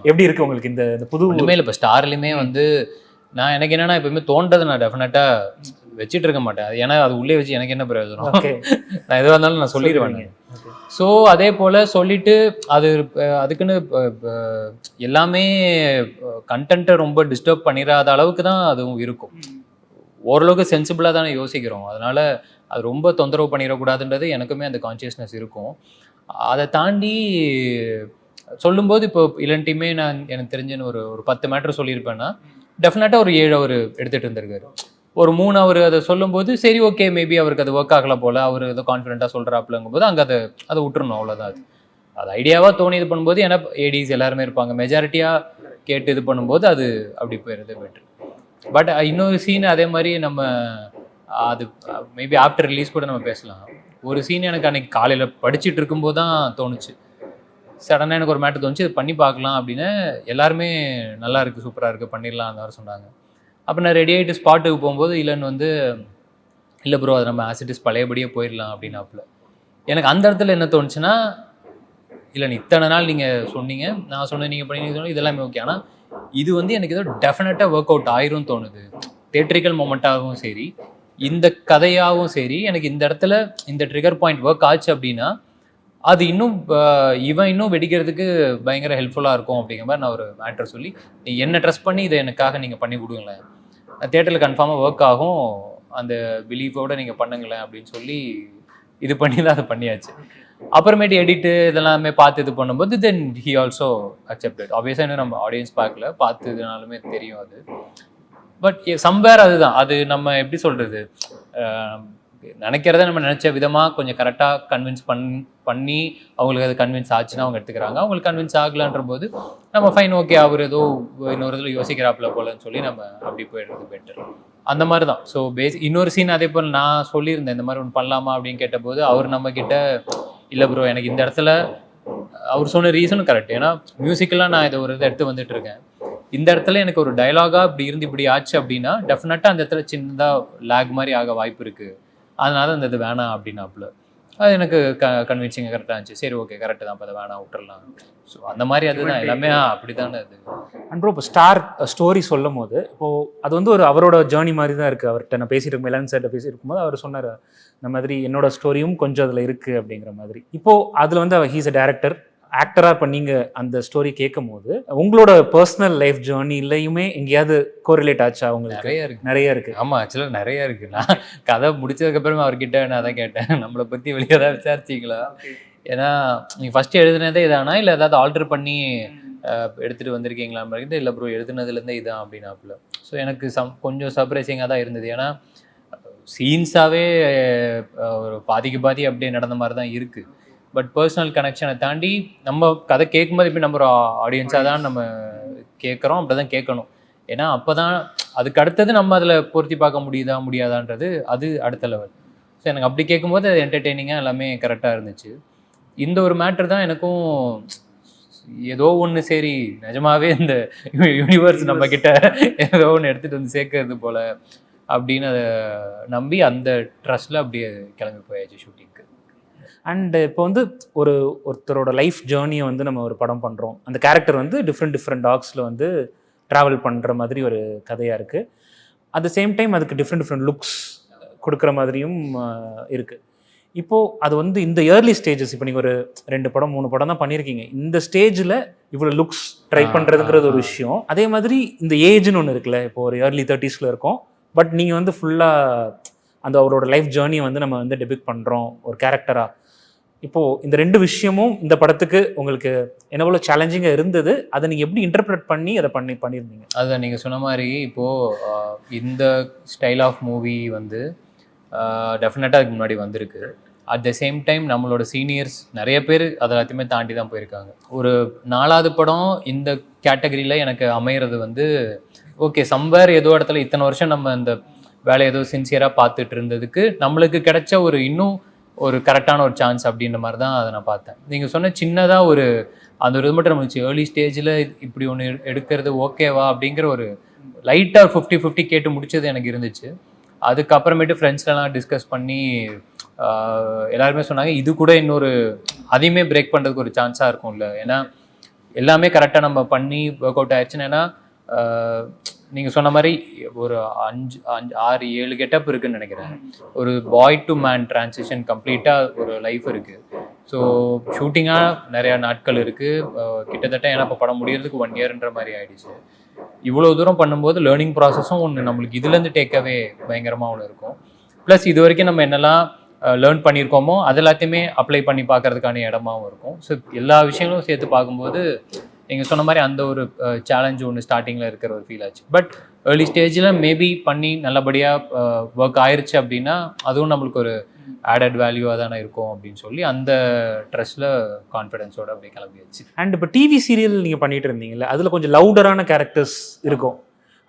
எப்படி இருக்குது உங்களுக்கு இந்த புது உண்மையில்? இப்போ ஸ்டார்லையுமே வந்து நான் எனக்கு என்னென்னா எப்பவுமே தோன்றதை நான் டெஃபினட்டாக வச்சுட்டு இருக்க மாட்டேன். அது ஏன்னா அது உள்ளே வச்சு எனக்கு என்ன பிரயோஜனம்? ஓகே. நான் எதுவாக இருந்தாலும் நான் சொல்லிடுவேன். ஸோ அதே போல் சொல்லிட்டு அது அதுக்குன்னு எல்லாமே கண்டென்ட்டை ரொம்ப டிஸ்டர்ப் பண்ணிடாத அளவுக்கு தான் அதுவும் இருக்கும். ஓரளவுக்கு சென்சிபிளாக தானே யோசிக்கிறோம். அதனால் அது ரொம்ப தொந்தரவு பண்ணிடக்கூடாதுன்றது எனக்குமே அந்த கான்சியஸ்னஸ் இருக்கும். அதை தாண்டி சொல்லும்போது இப்போ இல்லாட்டியுமே நான் எனக்கு தெரிஞ்சுன்னு ஒரு 10 மேட்ரு சொல்லியிருப்பேன்னா டெஃபினட்டாக ஒரு 7 அவர் எடுத்துகிட்டு இருந்திருக்காரு. ஒரு 3 அவர் அதை சொல்லும்போது சரி ஓகே மேபி அவருக்கு அது ஒர்க் ஆகலை போல், அவர் ஏதோ கான்ஃபிடென்ட்டாக சொல்கிறாப்புலங்கும் போது அங்கே அதை விட்டுறணும், அவ்வளோதான். அது ஐடியாவாக தோணி இது பண்ணும்போது ஏன்னா ஏடிஸ் எல்லாருமே இருப்பாங்க, மெஜாரிட்டியாக கேட்டு இது பண்ணும்போது அது அப்படி போயிடுறது பெட்ரு. பட் இன்னொரு சீன் அதே மாதிரி நம்ம அது மேபி ஆஃப்டர் ரிலீஸ் கூட நம்ம பேசலாம். ஒரு சீன் எனக்கு அன்றைக்கி காலையில் படிச்சுட்டு இருக்கும்போது தான் தோணுச்சு. சடனாக எனக்கு ஒரு மேட்டர் தோணுச்சு, இது பண்ணி பார்க்கலாம் அப்படின்னு. எல்லாருமே நல்லா இருக்குது, சூப்பராக இருக்குது, பண்ணிடலாம் அந்த மாதிரி சொன்னாங்க. அப்போ நான் ரெடி ஆகிட்டு ஸ்பாட்டுக்கு போகும்போது இல்லைன்னு இல்லை ப்ரோ அது நம்ம ஆசிட்டிஸ் பழையபடியே போயிடலாம் அப்படின்னாப்புல. எனக்கு அந்த இடத்துல என்ன தோணுச்சுன்னா, இல்லை இத்தனை நாள் நீங்கள் சொன்னீங்க, நான் சொன்னது நீங்கள் பண்ணி சொன்னீங்க, இதெல்லாமே ஓகே. ஆனால் இது எனக்கு ஏதோ டெஃபினட்டாக ஒர்க் அவுட் ஆயிரும் தோணுது. தியேட்ரிக்கல் மொமெண்ட்டாகவும் சரி, இந்த கதையாகவும் சரி, எனக்கு இந்த இடத்துல இந்த ட்ரிகர் பாயிண்ட் ஒர்க் ஆச்சு அப்படின்னா அது இன்னும் இன்னும் வெடிக்கிறதுக்கு பயங்கர ஹெல்ப்ஃபுல்லாக இருக்கும் அப்படிங்கிற மாதிரி நான் ஒரு மேட்டர் சொல்லி, நீ என்ன ட்ரஸ்ட் பண்ணி இதை எனக்காக நீங்கள் பண்ணி கொடுங்களேன், தியேட்டரில் கன்ஃபார்மாக ஒர்க் ஆகும், அந்த பிலீஃபோடு நீங்கள் பண்ணுங்களேன் அப்படின்னு சொல்லி இது பண்ணி தான் அதை பண்ணியாச்சு. அப்புறமேட்டு எடிட்டு இதெல்லாமே பார்த்து இது பண்ணும்போது தென் ஹி ஆல்சோ அக்செப்டட். ஆப்வியஸாக இன்னும் நம்ம ஆடியன்ஸ் பார்க்கல, பார்த்ததுனாலுமே தெரியும் அது. பட் சம்வேர் அதுதான், அது நம்ம எப்படி சொல்கிறது, நினைக்கிறத நம்ம நினச்ச விதமாக கொஞ்சம் கரெக்டாக கன்வின்ஸ் பண்ணி அவங்களுக்கு அது கன்வின்ஸ் ஆச்சுன்னா அவங்க எடுத்துக்கிறாங்க. அவங்களுக்கு கன்வின்ஸ் ஆகலான்ற போது நம்ம ஃபைன் ஓகே அவர் ஏதோ இன்னொரு இதில் யோசிக்கிறாப்புல போலன்னு சொல்லி நம்ம அப்படி போயிடுறது பெட்டர். அந்த மாதிரி தான். ஸோ இன்னொரு சீன் அதே போல் நான் சொல்லியிருந்தேன் இந்த மாதிரி ஒன்று பண்ணலாமா அப்படின்னு கேட்டபோது அவர் நம்மக்கிட்ட இல்லை ப்ரோ எனக்கு இந்த இடத்துல அவர் சொன்ன ரீசனும் கரெக்ட். ஏன்னா மியூசிக்கெல்லாம் நான் இதை ஒரு இதை எடுத்து வந்துட்டு இருக்கேன், இந்த இடத்துல எனக்கு ஒரு டைலாகாக இப்படி இருந்து இப்படி ஆச்சு அப்படின்னா டெஃபினட்டாக அந்த இடத்துல சின்னதாக லேக் மாதிரி ஆக வாய்ப்பு இருக்குது, அதனால அந்த இது வேணாம் அப்படின்னாப்புல. அது எனக்கு கன்வின்சிங்காக கரெக்டாக இருந்துச்சு. சரி ஓகே கரெக்டு தான், இப்போ அதை வேணாம் விட்டுறலாம். ஸோ அந்த மாதிரி அதுதான் எல்லாமே அப்படி தானே அது. அண்ட் ப்ரோ இப்போ ஸ்டோரி சொல்லும் போது இப்போது அது ஒரு அவரோட ஜேர்னி மாதிரி தான் இருக்குது. அவர்கிட்ட நான் பேசிட்டு இருக்கும் இளன் சார்கிட்ட பேசிட்டு இருக்கும்போது அவர் சொன்னார் இந்த மாதிரி என்னோட ஸ்டோரியும் கொஞ்சம் அதில் இருக்குது அப்படிங்கிற மாதிரி. இப்போது அதில் அவர் ஹீஸ் அ டேரக்டர், ஆக்டராக இப்போ நீங்கள் அந்த ஸ்டோரி கேட்கும் போது உங்களோட பர்சனல் லைஃப் ஜேர்னிலையுமே எங்கேயாவது கோரிலேட் ஆச்சா? உங்களுக்கு நிறைய இருக்கு. ஆமாம் ஆக்சுவலாக நிறைய இருக்குது. நான் கதை முடிச்சதுக்கப்புறமா அவர்கிட்ட நான் தான் கேட்டேன், நம்மளை பற்றி வெளியே தான் விசாரிச்சிங்களா, ஏன்னா நீங்கள் ஃபஸ்ட்டு எழுதுனதே இதானா இல்லை ஏதாவது ஆல்டர் பண்ணி எடுத்துகிட்டு வந்திருக்கீங்களா மாதிரி. இல்லை ப்ரோ எழுதுனதுலேருந்தே இதான் அப்படின்னாப்புல. ஸோ எனக்கு கொஞ்சம் சர்ப்ரைசிங்காக தான் இருந்தது. ஏன்னா சீன்ஸாகவே ஒரு பாதிக்கு பாதி அப்படியே நடந்த மாதிரி தான் இருக்குது. பட் பர்சனல் கனெக்ஷனை தாண்டி நம்ம கதை கேட்கும்போது இப்போ நம்ம ஆடியன்ஸாக தான் நம்ம கேட்குறோம், அப்படி தான் கேட்கணும். ஏன்னா அப்போ தான் அதுக்கு அடுத்தது நம்ம அதில் பொருத்தி பார்க்க முடியாதான்றது அது அடுத்த லெவல். ஸோ எனக்கு அப்படி கேட்கும்போது அது என்டர்டெய்னிங்காக எல்லாமே கரெக்டாக இருந்துச்சு. இந்த ஒரு மேட்ரு தான் எனக்கும் ஏதோ ஒன்று சரி நிஜமாவே இந்த யூனிவர்ஸ் நம்மக்கிட்ட ஏதோ ஒன்று எடுத்துகிட்டு வந்து சேர்க்கறது போல் அப்படின்னு அதை நம்பி அந்த ட்ரஸ்ட்டில் அப்படியே கிளம்பி போயாச்சு ஷூட்டிங்க்கு. அண்டு இப்போ ஒருத்தரோட லைஃப் ஜேர்னியை நம்ம ஒரு படம் பண்ணுறோம், அந்த கேரக்டர் டிஃப்ரெண்ட் டாக்ஸில் ட்ராவல் பண்ணுற மாதிரி ஒரு கதையாக இருக்குது. அட் த சேம் டைம் அதுக்கு டிஃப்ரெண்ட் லுக்ஸ் கொடுக்குற மாதிரியும் இருக்குது. இப்போது அது இந்த இயர்லி ஸ்டேஜஸ், இப்போ நீங்கள் ஒரு 2 படம் 3 படம் தான் பண்ணியிருக்கீங்க, இந்த ஸ்டேஜில் இவ்வளோ லுக்ஸ் ட்ரை பண்ணுறதுங்கிறது ஒரு விஷயம். அதே மாதிரி இந்த ஏஜ்னு ஒன்று இருக்குல்ல, இப்போ ஒரு ஏர்லி 30s இருக்கோம், பட் நீங்கள் ஃபுல்லாக அந்த அவரோட லைஃப் ஜேர்னியை நம்ம டெபிக் பண்ணுறோம் ஒரு கேரக்டராக. இப்போது இந்த 2 விஷயமும் இந்த படத்துக்கு உங்களுக்கு எவ்வளோ சேலஞ்சிங்காக இருந்தது, அதை நீங்கள் எப்படி இன்டர்பிரட் பண்ணி அதை பண்ணியிருந்தீங்க? அதுதான் நீங்கள் சொன்ன மாதிரி இப்போது இந்த ஸ்டைல் ஆஃப் மூவி டெஃபினட்டாக அதுக்கு முன்னாடி வந்திருக்கு. அட் த சேம் டைம் நம்மளோட சீனியர்ஸ் நிறைய பேர் அதை எல்லாத்தையுமே தாண்டி தான் போயிருக்காங்க. ஒரு 4வது படம் இந்த கேட்டகரியில் எனக்கு அமையிறது ஓகே சம்வேர் ஏதோ இடத்துல இத்தனை வருஷம் நம்ம இந்த வேலையை ஏதோ சின்சியராக பார்த்துட்டு இருந்ததுக்கு நம்மளுக்கு கிடைச்ச இன்னும் ஒரு கரெக்டான ஒரு சான்ஸ் அப்படின்ற மாதிரி தான் அதை நான் பார்த்தேன். நீங்கள் சொன்ன சின்னதாக அந்த ஒரு இது மட்டும் இருந்துச்சு, ஏர்லி ஸ்டேஜில் இப்படி ஒன்று எடுக்கிறது ஓகேவா அப்படிங்கிற ஒரு லைட்டாக 50-50 கேட்டு முடிச்சது எனக்கு இருந்துச்சு. அதுக்கப்புறமேட்டு ஃப்ரெண்ட்ஸ்லாம் டிஸ்கஸ் பண்ணி எல்லாருமே சொன்னாங்க இது கூட இன்னொரு அதையுமே பிரேக் பண்ணுறதுக்கு ஒரு சான்ஸாக இருக்கும்ல, ஏன்னா எல்லாமே கரெக்டாக நம்ம பண்ணி ஒர்க் அவுட் ஆயிடுச்சுன்னா நீங்கள் சொன்ன மாதிரி ஒரு 5-6-7 கெட்டப் இருக்குன்னு நினைக்கிறேன். ஒரு பாய் டு மேன் டிரான்சிஷன் கம்ப்ளீட்டாக ஒரு லைஃப் இருக்குது. ஸோ ஷூட்டிங்காக நிறையா நாட்கள் இருக்குது. கிட்டத்தட்ட ஏன்னா இப்போ படம் முடியறதுக்கு 1 இயர்ன்ற மாதிரி ஆயிடுச்சு. இவ்வளோ தூரம் பண்ணும்போது லேர்னிங் ப்ராசஸும் ஒன்று நம்மளுக்கு இதுலேருந்து டேக்கவே பயங்கரமாக ஒன்று இருக்கும். ப்ளஸ் இது வரைக்கும் நம்ம என்னெல்லாம் லேர்ன் பண்ணியிருக்கோமோ அது எல்லாத்தையுமே அப்ளை பண்ணி பார்க்கறதுக்கான இடமாவும் இருக்கும். ஸோ எல்லா விஷயங்களும் சேர்த்து பார்க்கும்போது நீங்கள் சொன்ன மாதிரி அந்த ஒரு சேலஞ்சு ஒன்று ஸ்டார்டிங்கில் இருக்கிற ஒரு ஃபீல் ஆச்சு. பட் ஏர்லி ஸ்டேஜில் மேபி பண்ணி நல்லபடியாக ஒர்க் ஆயிடுச்சு அப்படின்னா அதுவும் நம்மளுக்கு ஒரு ஆடட் வேல்யூவாக தானே இருக்கும் அப்படின்னு சொல்லி அந்த ட்ரெஸ்ஸில் கான்ஃபிடென்ஸோடு அப்படியே கிளம்பியாச்சு. அண்ட் இப்போ டிவி சீரியல் நீங்கள் பண்ணிட்டு இருந்தீங்கல்ல, அதில் கொஞ்சம் லவுடரான கேரக்டர்ஸ் இருக்கும்.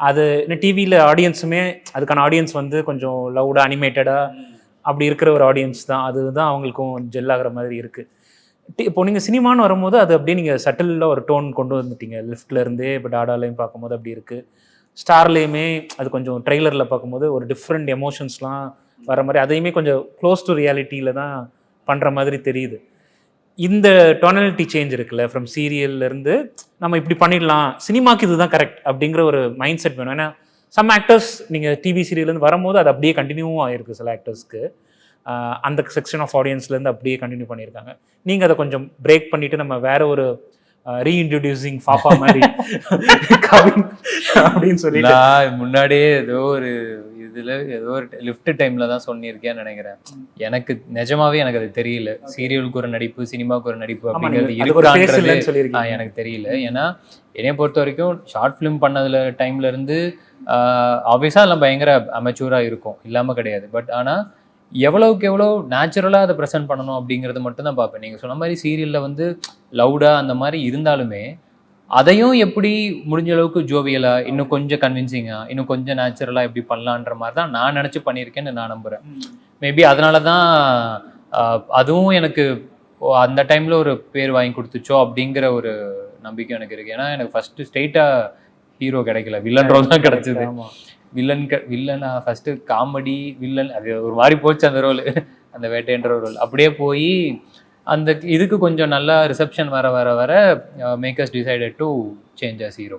அது இன்னும் டிவியில் ஆடியன்ஸுமே அதுக்கான ஆடியன்ஸ் வந்து கொஞ்சம் லவுடாக அனிமேட்டடாக அப்படி இருக்கிற ஒரு ஆடியன்ஸ் தான். அதுதான் அவங்களுக்கும் ஜெல் ஆகிற மாதிரி இருக்குது. இப்போ நீங்கள் சினிமான்னு வரும்போது அது அப்படியே நீங்கள் சட்டிலில் ஒரு டோன் கொண்டு வந்துட்டீங்க. லெஃப்ட்லேருந்தே இப்போ டாடாலையும் பார்க்கும்போது அப்படி இருக்குது. ஸ்டார்லேயுமே அது கொஞ்சம் ட்ரெய்லரில் பார்க்கும்போது ஒரு டிஃப்ரெண்ட் எமோஷன்ஸ்லாம் வர மாதிரி அதையுமே கொஞ்சம் க்ளோஸ் டு ரியாலிட்டியில் தான் பண்ணுற மாதிரி தெரியுது. இந்த டோனாலிட்டி சேஞ்ச் இருக்குல்ல, ஃப்ரம் சீரியல்லேருந்து நம்ம இப்படி பண்ணிடலாம், சினிமாவுக்கு இதுதான் கரெக்ட் அப்படிங்கிற ஒரு மைண்ட் செட் வேணும். ஏன்னா சம் ஆக்டர்ஸ் நீங்கள் டிவி சீரியல்லேருந்து வரும்போது அது அப்படியே கண்டினியூவும் ஆகிருக்கு. சில ஆக்டர்ஸ்க்கு அந்த செக்ஷன் ஆஃப் ஆடியன்ஸ்லேருந்து அப்படியே கண்டினியூ பண்ணியிருக்காங்க. நீங்கள் அதை கொஞ்சம் பிரேக் பண்ணிவிட்டு நம்ம வேற ஒரு ரீஇன்ட்ரடியூசிங் ஃபாஃபா மாதிரி கவின் அப்படின்னு சொல்லி முன்னாடியே ஏதோ ஒரு இதில் ஏதோ ஒரு லிஃப்ட் டைமில் தான் சொன்னிருக்கேன்னு நினைக்கிறேன். எனக்கு நிஜமாவே எனக்கு அது தெரியல. சீரியலுக்கு ஒரு நடிப்பு, சினிமாவுக்கு ஒரு நடிப்பு அப்படிங்கிறது இருக்கான்றது எனக்கு தெரியல. ஏன்னா என்னைய பொறுத்த வரைக்கும் ஷார்ட் ஃபிலிம் பண்ணதுல டைம்ல இருந்து ஆப்வியஸாக எல்லாம் பயங்கர அமெச்சூராக இருக்கும், இல்லாமல் கிடையாது. பட் ஆனால் எவ்வளவுக்கு எவ்வளோ நேச்சுரலாக அதை ப்ரெசென்ட் பண்ணணும் அப்படிங்கிறது மட்டும்தான் பார்ப்பேன். நீங்கள் சொன்ன மாதிரி சீரியலில் வந்து லவுடாக அந்த மாதிரி இருந்தாலுமே அதையும் எப்படி முடிஞ்ச அளவுக்கு ஜோவியலாக, இன்னும் கொஞ்சம் கன்வின்சிங்காக, இன்னும் கொஞ்சம் நேச்சுரலாக எப்படி பண்ணலான்ற மாதிரி தான் நான் நினச்சி பண்ணியிருக்கேன்னு நான் நம்புகிறேன். மேபி அதனால தான் அதுவும் எனக்கு அந்த டைமில் ஒரு பேர் வாங்கி கொடுத்துச்சோ அப்படிங்கிற ஒரு நம்பிக்கை எனக்கு இருக்குது. ஏன்னா எனக்கு ஃபஸ்ட்டு ஸ்ட்ரெயிட்டாக ஹீரோ கிடைக்கல, வில்லன் ரோல் தான் கிடச்சிது. வில்லனா ஃபஸ்ட்டு காமெடி வில்லன் அது ஒரு மாதிரி போச்சு அந்த ரோல், அந்த வேட்டைன்ற ரோல். அப்படியே போய் அந்த இதுக்கு கொஞ்சம் நல்லா ரிசப்ஷன் வர வர வர makers decided to change as hero.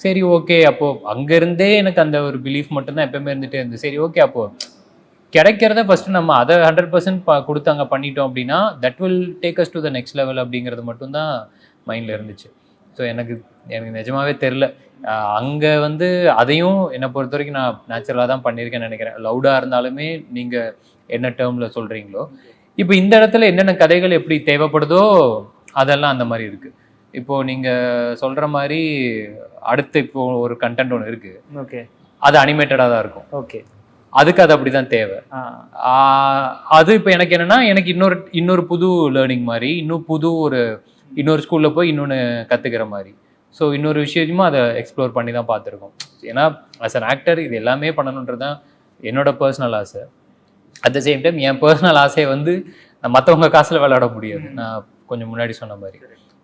சரி ஓகே, அப்போது அங்கேருந்தே எனக்கு அந்த ஒரு பிலீஃப் மட்டும்தான் எப்பவுமே இருந்துகிட்டே இருந்தது. சரி ஓகே, அப்போது கிடைக்கிறத ஃபஸ்ட்டு நம்ம அதை 100% கொடுத்தாங்க பண்ணிட்டோம் அப்படின்னா that will take us to the next level அப்படிங்கிறது மட்டும்தான் மைண்டில் இருந்துச்சு. ஸோ எனக்கு நிஜமாவே தெரில. அங்கே வந்து அதையும் என்னை பொறுத்த வரைக்கும் நான் நேச்சுரலாக தான் பண்ணியிருக்கேன்னு நினைக்கிறேன். லவுடாக இருந்தாலுமே நீங்கள் என்ன டேர்மில் சொல்கிறீங்களோ. இப்போ இந்த இடத்துல என்னென்ன கதைகள் எப்படி தேவைப்படுதோ அதெல்லாம் அந்த மாதிரி இருக்குது. இப்போது நீங்கள் சொல்கிற மாதிரி அடுத்து இப்போது ஒரு கண்டென்ட் ஒன்று இருக்குது. ஓகே, அது அனிமேட்டடாக தான் இருக்கும். ஓகே, அதுக்கு அது அப்படி தான் தேவை. அது இப்போ எனக்கு என்னென்னா, எனக்கு இன்னொரு புது லேர்னிங் மாதிரி, இன்னொரு ஸ்கூலில் போய் இன்னொன்று கற்றுக்கிற மாதிரி. ஸோ இன்னொரு விஷயமும் அதை எக்ஸ்ப்ளோர் பண்ணி தான் பார்த்துருக்கோம். ஏன்னா ஆஸ் அன் ஆக்டர் இது எல்லாமே பண்ணணுன்றது தான் என்னோட பர்சனல் ஆசை. At the same time N personal ஆசையை வந்து நான் மற்றவங்க காசில் விளையாட முடியாது. நான் கொஞ்சம் முன்னாடி சொன்ன மாதிரி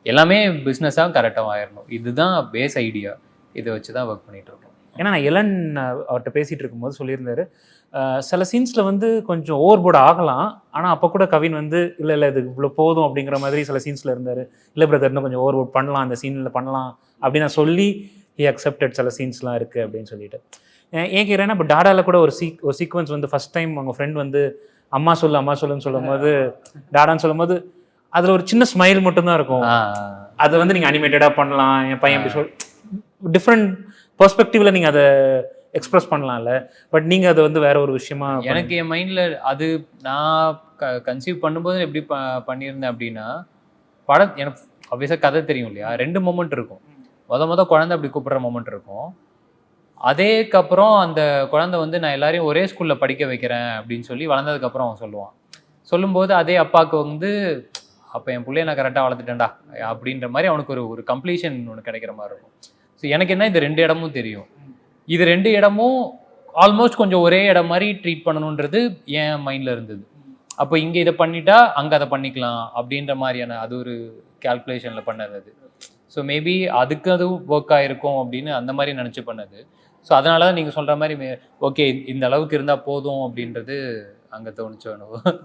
எல்லாமே பிஸ்னஸாக கரெக்டாக ஆயிடணும். இதுதான் பேஸ் ஐடியா. இதை வச்சு தான் ஒர்க் பண்ணிகிட்டு இருக்கோம். ஏன்னா நான் எலன் அவர்கிட்ட பேசிகிட்டு இருக்கும்போது சொல்லியிருந்தாரு, சில சீன்ஸில் வந்து கொஞ்சம் ஓவர் போர்டு ஆகலாம், ஆனால் அப்போ கூட கவின் வந்து இல்லை இது இவ்வளோ போதும் அப்படிங்கிற மாதிரி சில சீன்ஸில் இருந்தார். இல்லை பிரதர், இன்னும் கொஞ்சம் ஓவர் போர்ட் பண்ணலாம், அந்த சீனில் பண்ணலாம் அப்படின்னு நான் சொல்லி ஹி அக்செப்டட். சில சீன்ஸ்லாம் இருக்குது அப்படின்னு சொல்லிட்டு ஏன் கேட்குறேன்னா, இப்போ டாடாவில் கூட ஒரு சீக்வன்ஸ் வந்து ஃபஸ்ட் டைம் அவங்க ஃப்ரெண்ட் வந்து அம்மா சொல்லுன்னு சொல்லும் போது, டாடான்னு சொல்லும் போது அதில் ஒரு சின்ன ஸ்மைல் மட்டும்தான் இருக்கும். அதை வந்து நீங்கள் அனிமேட்டடாக பண்ணலாம், என் பையன் அப்படி டிஃப்ரெண்ட் பெர்ஸ்பெக்டிவ்ல நீங்கள் அதை எக்ஸ்பிரஸ் பண்ணலாம்ல. பட் நீங்கள் அதை வந்து வேற ஒரு விஷயமா எனக்கு என் மைண்டில் அது நான் கன்சீவ் பண்ணும்போது எப்படி பண்ணியிருந்தேன் அப்படின்னா, படம் எனக்கு ஆப்வியஸாக கதை தெரியும் இல்லையா, 2 மொமெண்ட் இருக்கும். மொதல் குழந்தை அப்படி கூப்பிட்ற மொமெண்ட் இருக்கும். அதேக்கப்புறம் அந்த குழந்தை வந்து நான் எல்லாரையும் ஒரே ஸ்கூலில் படிக்க வைக்கிறேன் அப்படின்னு சொல்லி வளர்ந்ததுக்கப்புறம் அவன் சொல்லுவான். சொல்லும்போது அதே அப்பாவுக்கு வந்து அப்போ என் பிள்ளைய நான் கரெக்டாக வளர்த்துட்டேன்டா அப்படின்ற மாதிரி அவனுக்கு ஒரு கம்ப்ளீஷன் ஒன்று கிடைக்கிற மாதிரி இருக்கும். ஸோ எனக்கு என்ன, இது 2 இடமும் தெரியும். இது 2 இடமும் ஆல்மோஸ்ட் கொஞ்சம் ஒரே இடம் மாதிரி ட்ரீட் பண்ணணுன்றது என் மைண்டில் இருந்தது. அப்போ இங்கே இதை பண்ணிட்டா அங்கே அதை பண்ணிக்கலாம் அப்படின்ற மாதிரியான அது ஒரு கேல்குலேஷனில் பண்ணது அது. ஸோ மேபி அதுக்கு அது ஒர்க் ஆகிருக்கும் அப்படின்னு அந்த மாதிரி நினச்சி பண்ணது. ஸோ அதனால தான் நீங்கள் சொல்கிற மாதிரி ஓகே இந்த அளவுக்கு இருந்தால் போதும் அப்படின்றது அங்கே தோணுச்சு அனுபவம்.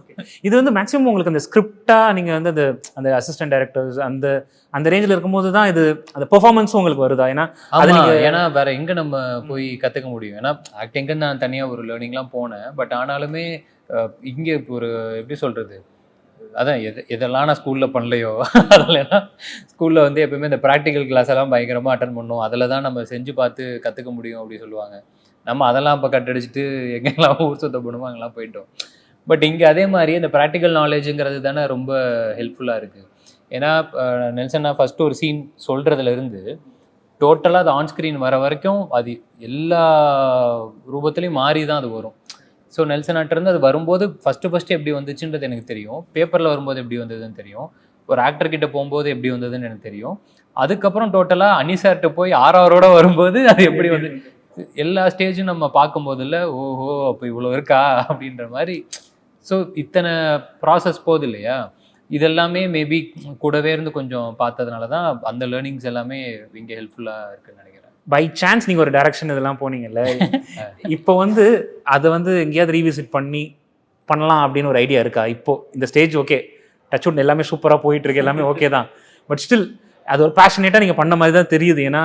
இது வந்து மேக்ஸிமம் உங்களுக்கு அந்த ஸ்கிரிப்டாக நீங்கள் வந்து அந்த அசிஸ்டன்ட் டைரக்டர்ஸ் அந்த ரேஞ்சில் இருக்கும்போது தான் இது அந்த பெர்ஃபார்மன்ஸும் உங்களுக்கு வருதா? ஏன்னா அது ஆமா, நீங்கள் ஏன்னா வேற எங்க நம்ம போய் கத்துக்க முடியும்? ஏன்னா ஆக்டிங்கு நான் தனியா ஒரு லேர்னிங்லாம் போனேன். பட் ஆனாலுமே இங்க ஒரு எப்படி சொல்றது, அதான் எதெல்லாம் நான் ஸ்கூல்ல பண்ணலையோ அதெல்லாம் ஸ்கூல்ல வந்து எப்பவுமே இந்த ப்ராக்டிக்கல் கிளாஸ் எல்லாம் பயங்கரமா அட்டன் பண்ணோம். அதில் தான் நம்ம செஞ்சு பார்த்து கத்துக்க முடியும் அப்படி சொல்லுவாங்க. நம்ம அதெல்லாம் இப்போ கட்டடிச்சிட்டு எங்கெல்லாம் ஊர் சுத்த போகணுமோ அங்கெல்லாம் போயிட்டோம். பட் இங்கே அதே மாதிரி இந்த ப்ராக்டிக்கல் நாலேஜுங்கிறது தானே ரொம்ப ஹெல்ப்ஃபுல்லாக இருக்குது. ஏன்னா நெல்சன்னா ஃபஸ்ட்டு ஒரு சீன் சொல்கிறதுலேருந்து டோட்டலாக அது ஆன் ஸ்க்ரீன் வர வரைக்கும் அது எல்லா ரூபத்துலேயும் மாறி தான் அது வரும். ஸோ நெல்சனாட்டிருந்து அது வரும்போது ஃபஸ்ட்டு எப்படி வந்துச்சுன்றது எனக்கு தெரியும். பேப்பரில் வரும்போது எப்படி வந்ததுன்னு தெரியும். ஒரு ஆக்டர்கிட்ட போகும்போது எப்படி வந்ததுன்னு எனக்கு தெரியும். அதுக்கப்புறம் டோட்டலாக அனிசார்கிட்ட போய் ஆர்ஆரோட வரும்போது அது எப்படி வந்து எல்லா ஸ்டேஜும் நம்ம பார்க்கும்போதில்ல, ஓஹோ அப்போ இவ்வளோ இருக்கா அப்படின்ற மாதிரி. ஸோ இத்தனை ப்ராசஸ் போகுது இல்லையா, இதெல்லாமே மேபி கூடவே இருந்து கொஞ்சம் பார்த்ததுனால தான் அந்த லேர்னிங்ஸ் எல்லாமே இங்கே ஹெல்ப்ஃபுல்லாக இருக்குன்னு நினைக்கிறேன். பை சான்ஸ் நீங்கள் ஒரு டைரக்ஷன் இதெல்லாம் போனீங்கல்ல, இப்போ வந்து அதை வந்து எங்கேயாவது ரீவிசிட் பண்ணலாம் அப்படின்னு ஒரு ஐடியா இருக்கா? இப்போ இந்த ஸ்டேஜ் ஓகே, டச் வுட் எல்லாமே சூப்பராக போயிட்டு இருக்கு, எல்லாமே ஓகே தான், பட் ஸ்டில் அது ஒரு பேஷனேட்டாக நீங்கள் பண்ண மாதிரி தான் தெரியுது. ஏன்னா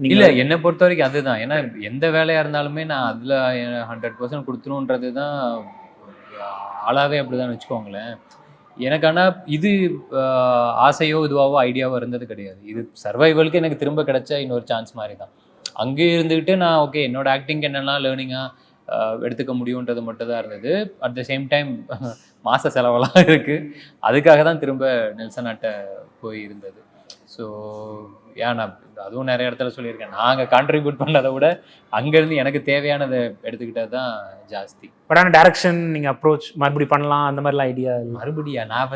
இல்லை, என்னை பொறுத்த வரைக்கும் அதுதான். ஏன்னா எந்த வேலையாக இருந்தாலுமே நான் அதில் 100% கொடுத்துருன்றது தான் ஆளாவே அப்படி தான் வச்சுக்கோங்களேன். எனக்கு ஆனால் இது ஆசையோ இதுவாவோ ஐடியாவோ இருந்தது கிடையாது. இது சர்வைவலுக்கு எனக்கு திரும்ப கிடைச்ச இன்னொரு சான்ஸ் மாதிரி தான். அங்கே இருந்துக்கிட்டு நான் ஓகே என்னோட ஆக்டிங் என்னெல்லாம் லேர்னிங்காக எடுத்துக்க முடியுன்றது மட்டும் தான் இருந்தது. அட் த சேம் டைம் மாத செலவெல்லாம் இருக்குது. அதுக்காக தான் திரும்ப நெல்சனாட்ட போய் இருந்தது. ஸோ ஏன் நான் அதுவும் நிறைய இடத்துல சொல்லியிருக்கேன், நாங்கள் கான்ட்ரிபியூட் பண்ணதை விட அங்கேருந்து எனக்கு தேவையானதை எடுத்துக்கிட்டது தான் ஜாஸ்தி. பட் ஆனால் டைரக்ஷன் நீங்கள் அப்ரோச் மறுபடி பண்ணலாம் அந்த மாதிரிலாம் ஐடியா மறுபடியா? நான்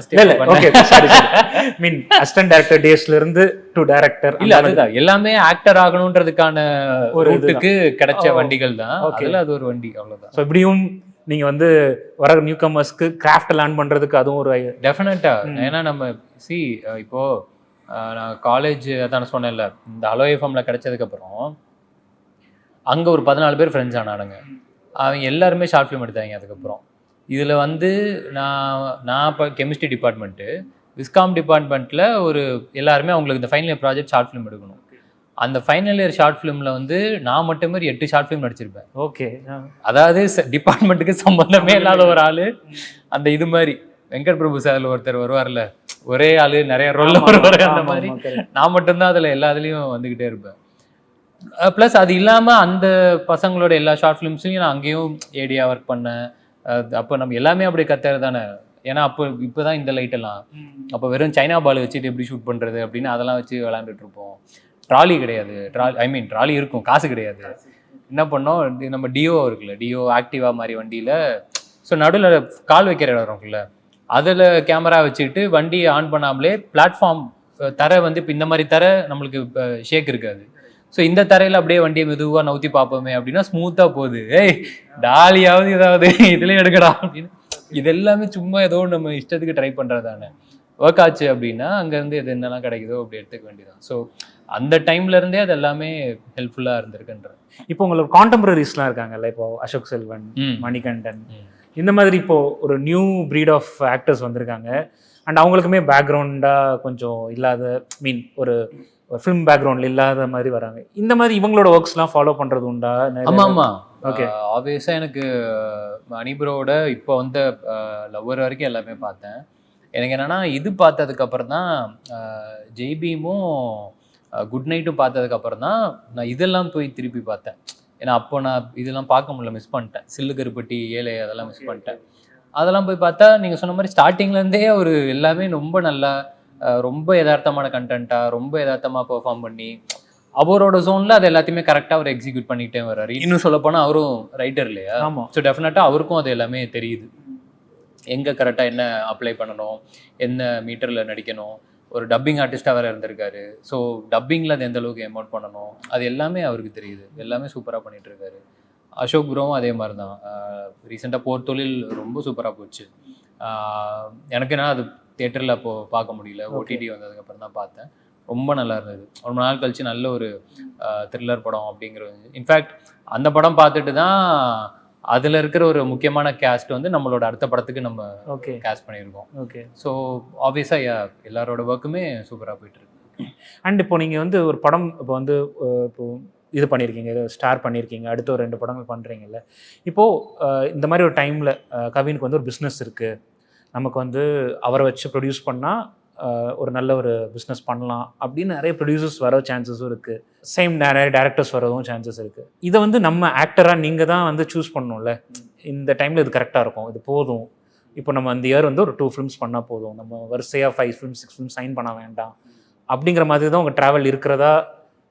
மீன் அசிஸ்டன்ட் டைரக்டர் டேஸ்ல இருந்து டு டைரக்டர் இல்ல, அதுதான் எல்லாமே ஆக்டர் ஆகணுன்றதுக்கான ஒரு ரூட்டுக்கு கிடைச்ச வண்டிகள் தான். அதுல அது ஒரு வண்டி, அவ்வளவுதான். ஸோ இப்படியும் நீங்க வந்து வர நியூ கமர்ஸ்க்கு கிராஃப்ட் லேர்ன் பண்றதுக்கு அதுவும் ஒரு டெஃபினட்டா. ஏன்னா நம்ம இப்போ நான் காலேஜ் அதான் சொன்னேன்ல, இந்த ஹலோ எஃப்எம்ல கிடைச்சதுக்கப்புறம் அங்கே ஒரு 14 பேர் ஃப்ரெண்ட்ஸ் ஆனானுங்க. அவங்க எல்லாருமே ஷார்ட் ஃபிலிம் எடுத்தாங்க. அதுக்கப்புறம் இதில் வந்து நான் இப்போ கெமிஸ்ட்ரி டிபார்ட்மெண்ட்டு, விஸ்காம் டிபார்ட்மெண்ட்டில் ஒரு எல்லாருமே அவங்களுக்கு இந்த final year project short film எடுக்கணும். அந்த ஃபைனல் இயர் ஷார்ட் ஃபிலிமில் வந்து நான் மட்டும் மாதிரி 8 ஷார்ட் ஃபிலிம் நடிச்சிருப்பேன். ஓகே, அதாவது டிபார்ட்மெண்ட்டுக்கு சம்மந்தமே இல்லாத ஒரு ஆள். அந்த இது மாதிரி வெங்கட் பிரபு சார்ல ஒருத்தர் வருவார்ல, ஒரே ஆளு நிறைய ரோல்ல வருவாரு, அந்த மாதிரி நான் மட்டும்தான் அதுல எல்லா இதுலயும் வந்துகிட்டே இருப்பேன். ப்ளஸ் அது இல்லாம அந்த பசங்களோட எல்லா ஷார்ட் ஃபிலிம்ஸ்லையும் நான் அங்கேயும் ஏடியா ஒர்க் பண்ணேன். அப்போ நம்ம எல்லாமே அப்படி கத்துறது தானே. ஏன்னா இப்போதான் இந்த லைட் எல்லாம், அப்போ வெறும் சைனா பால் வச்சுட்டு எப்படி ஷூட் பண்றது அப்படின்னு அதெல்லாம் வச்சு விளையாண்டுட்டு இருப்போம். ட்ராலி கிடையாது, ட்ராலி இருக்கும், காசு கிடையாது. என்ன பண்ணோம், நம்ம டியோ இருக்குல்ல, டியோ ஆக்டிவா மாதிரி வண்டியில, ஸோ நடுவில் கால் வைக்கிற இடம் இருக்குல்ல, அதில் கேமரா வச்சுக்கிட்டு வண்டி ஆன் பண்ணாமலே பிளாட்ஃபார்ம் தரை வந்து இப்போ இந்த மாதிரி தரை நம்மளுக்கு இப்போ ஷேக் இருக்காது. ஸோ இந்த தரையில் அப்படியே வண்டியை மெதுவாக நவுத்தி பார்ப்போமே அப்படின்னா ஸ்மூத்தாக போகுது. ஏய் டாலியாவது ஏதாவது இதுலேயும் எடுக்கடா அப்படின்னு, இது எல்லாமே சும்மா ஏதோ நம்ம இஷ்டத்துக்கு ட்ரை பண்ணுறதானே. ஒர்க் ஆச்சு அப்படின்னா அங்கேருந்து எது என்னெல்லாம் கிடைக்குதோ அப்படி எடுத்துக்க வேண்டியதான். ஸோ அந்த டைம்லேருந்தே அது எல்லாமே ஹெல்ப்ஃபுல்லாக இருந்திருக்குன்ற. இப்போ உங்களுக்கு கான்டெம்பரரிஸ்லாம் இருக்காங்கல்ல, இப்போ அசோக் செல்வன், மணிகண்டன், இந்த மாதிரி இப்போ ஒரு நியூ ப்ரீட் ஆஃப் ஆக்டர்ஸ் வந்திருக்காங்க. அண்ட் அவங்களுக்குமே பேக்ரவுண்டாக கொஞ்சம் இல்லாத, மீன் ஒரு ஃபிலிம் பேக்ரவுண்டில் இல்லாத மாதிரி வராங்க. இந்த மாதிரி இவங்களோட ஒர்க்ஸ்லாம் ஃபாலோ பண்ணுறது உண்டா? ஆமாம். ஓகே, ஆப்வியஸாக எனக்கு மணிபுரோட இப்போ வந்து லவ்வர் வரைக்கும் எல்லாமே பார்த்தேன். எனக்கு என்னென்னா இது பார்த்ததுக்கப்புறம் தான் ஜெய்பீமும் குட் நைட்டும் பார்த்ததுக்கப்புறம் தான் நான் இதெல்லாம் போய் திருப்பி பார்த்தேன். ஏன்னா அப்போ நான் இதெல்லாம் பார்க்க முடியல, மிஸ் பண்ணிட்டேன். சில்லு கருப்பட்டி, ஏழை அதெல்லாம் மிஸ் பண்ணிட்டேன். அதெல்லாம் போய் பார்த்தா நீங்கள் சொன்ன மாதிரி ஸ்டார்டிங்லேருந்தே ஒரு எல்லாமே ரொம்ப நல்லா, ரொம்ப யதார்த்தமான கண்டென்ட்டாக, ரொம்ப யதார்த்தமாக பெர்ஃபார்ம் பண்ணி அவரோட ஜோனில் அது எல்லாத்தையுமே கரெக்டாக அவர் எக்ஸிக்யூட் பண்ணிகிட்டே வர்றாரு. இன்னும் சொல்லப்போனால் அவரும் ரைட்டர் இல்லையா? ஆமாம். ஸோ டெஃபினட்டாக அவருக்கும் அது எல்லாமே தெரியுது, எங்கே கரெக்டாக என்ன அப்ளை பண்ணணும், என்ன மீட்டரில் நடிக்கணும். ஒரு டப்பிங் ஆர்டிஸ்டாக வேறு இருந்திருக்காரு. ஸோ டப்பிங்கில் அது எந்த அளவுக்கு எமோட் பண்ணணும் அது எல்லாமே அவருக்கு தெரியுது. எல்லாமே சூப்பராக பண்ணிகிட்டு இருக்காரு. அசோக் ப்ரோவும் அதே மாதிரி தான். ரீசெண்டாக போர் தொழில் ரொம்ப சூப்பராக போச்சு. எனக்கு என்ன அது தியேட்டரில் அப்போது பார்க்க முடியல, ஓடிடி வந்ததுக்கப்புறம் தான் பார்த்தேன். ரொம்ப நல்லா இருந்தது. ரொம்ப நாள் கழிச்சு நல்ல ஒரு த்ரில்லர் படம் அப்படிங்கிறது. இன்ஃபேக்ட் அந்த படம் பார்த்துட்டு தான் அதில் இருக்கிற ஒரு முக்கியமான கேஸ்ட் வந்து நம்மளோட அடுத்த படத்துக்கு நம்ம ஓகே கேஸ்ட் பண்ணியிருக்கோம். ஓகே. ஸோ ஆப்வியஸாக எல்லாரோட ஒர்க்குமே சூப்பராக போயிட்டு இருக்கு. அண்ட் இப்போ நீங்கள் வந்து ஒரு படம் இப்போ வந்து இப்போ இது பண்ணியிருக்கீங்க, ஸ்டார் பண்ணியிருக்கீங்க, அடுத்த ஒரு 2 படங்கள் பண்ணுறீங்கல்ல. இப்போது இந்த மாதிரி ஒரு டைமில் கவினுக்கு வந்து ஒரு பிஸ்னஸ் இருக்குது, நமக்கு வந்து அவரை வச்சு ப்ரொடியூஸ் பண்ணால் ஒரு நல்ல ஒரு பிஸ்னஸ் பண்ணலாம் அப்படின்னு நிறைய ப்ரொடியூசர்ஸ் வர சான்சஸும் இருக்குது, சேம் நிறைய டேரக்டர்ஸ் வரவும் சான்சஸ் இருக்குது. இதை வந்து நம்ம ஆக்டராக நீங்கள் தான் வந்து சூஸ் பண்ணணும்ல, இந்த டைமில் இது கரெக்டாக இருக்கும், இது போதும், இப்போ நம்ம இந்த இயர் வந்து ஒரு 2 ஃபிலிம்ஸ் பண்ணால் போதும், நம்ம வரிசையாக 5 ஃபிலிம்ஸ் 6 ஃபிலிம்ஸ் சைன் பண்ண வேண்டாம் அப்படிங்கிற மாதிரி தான் உங்கள் ட்ராவல் இருக்கிறதா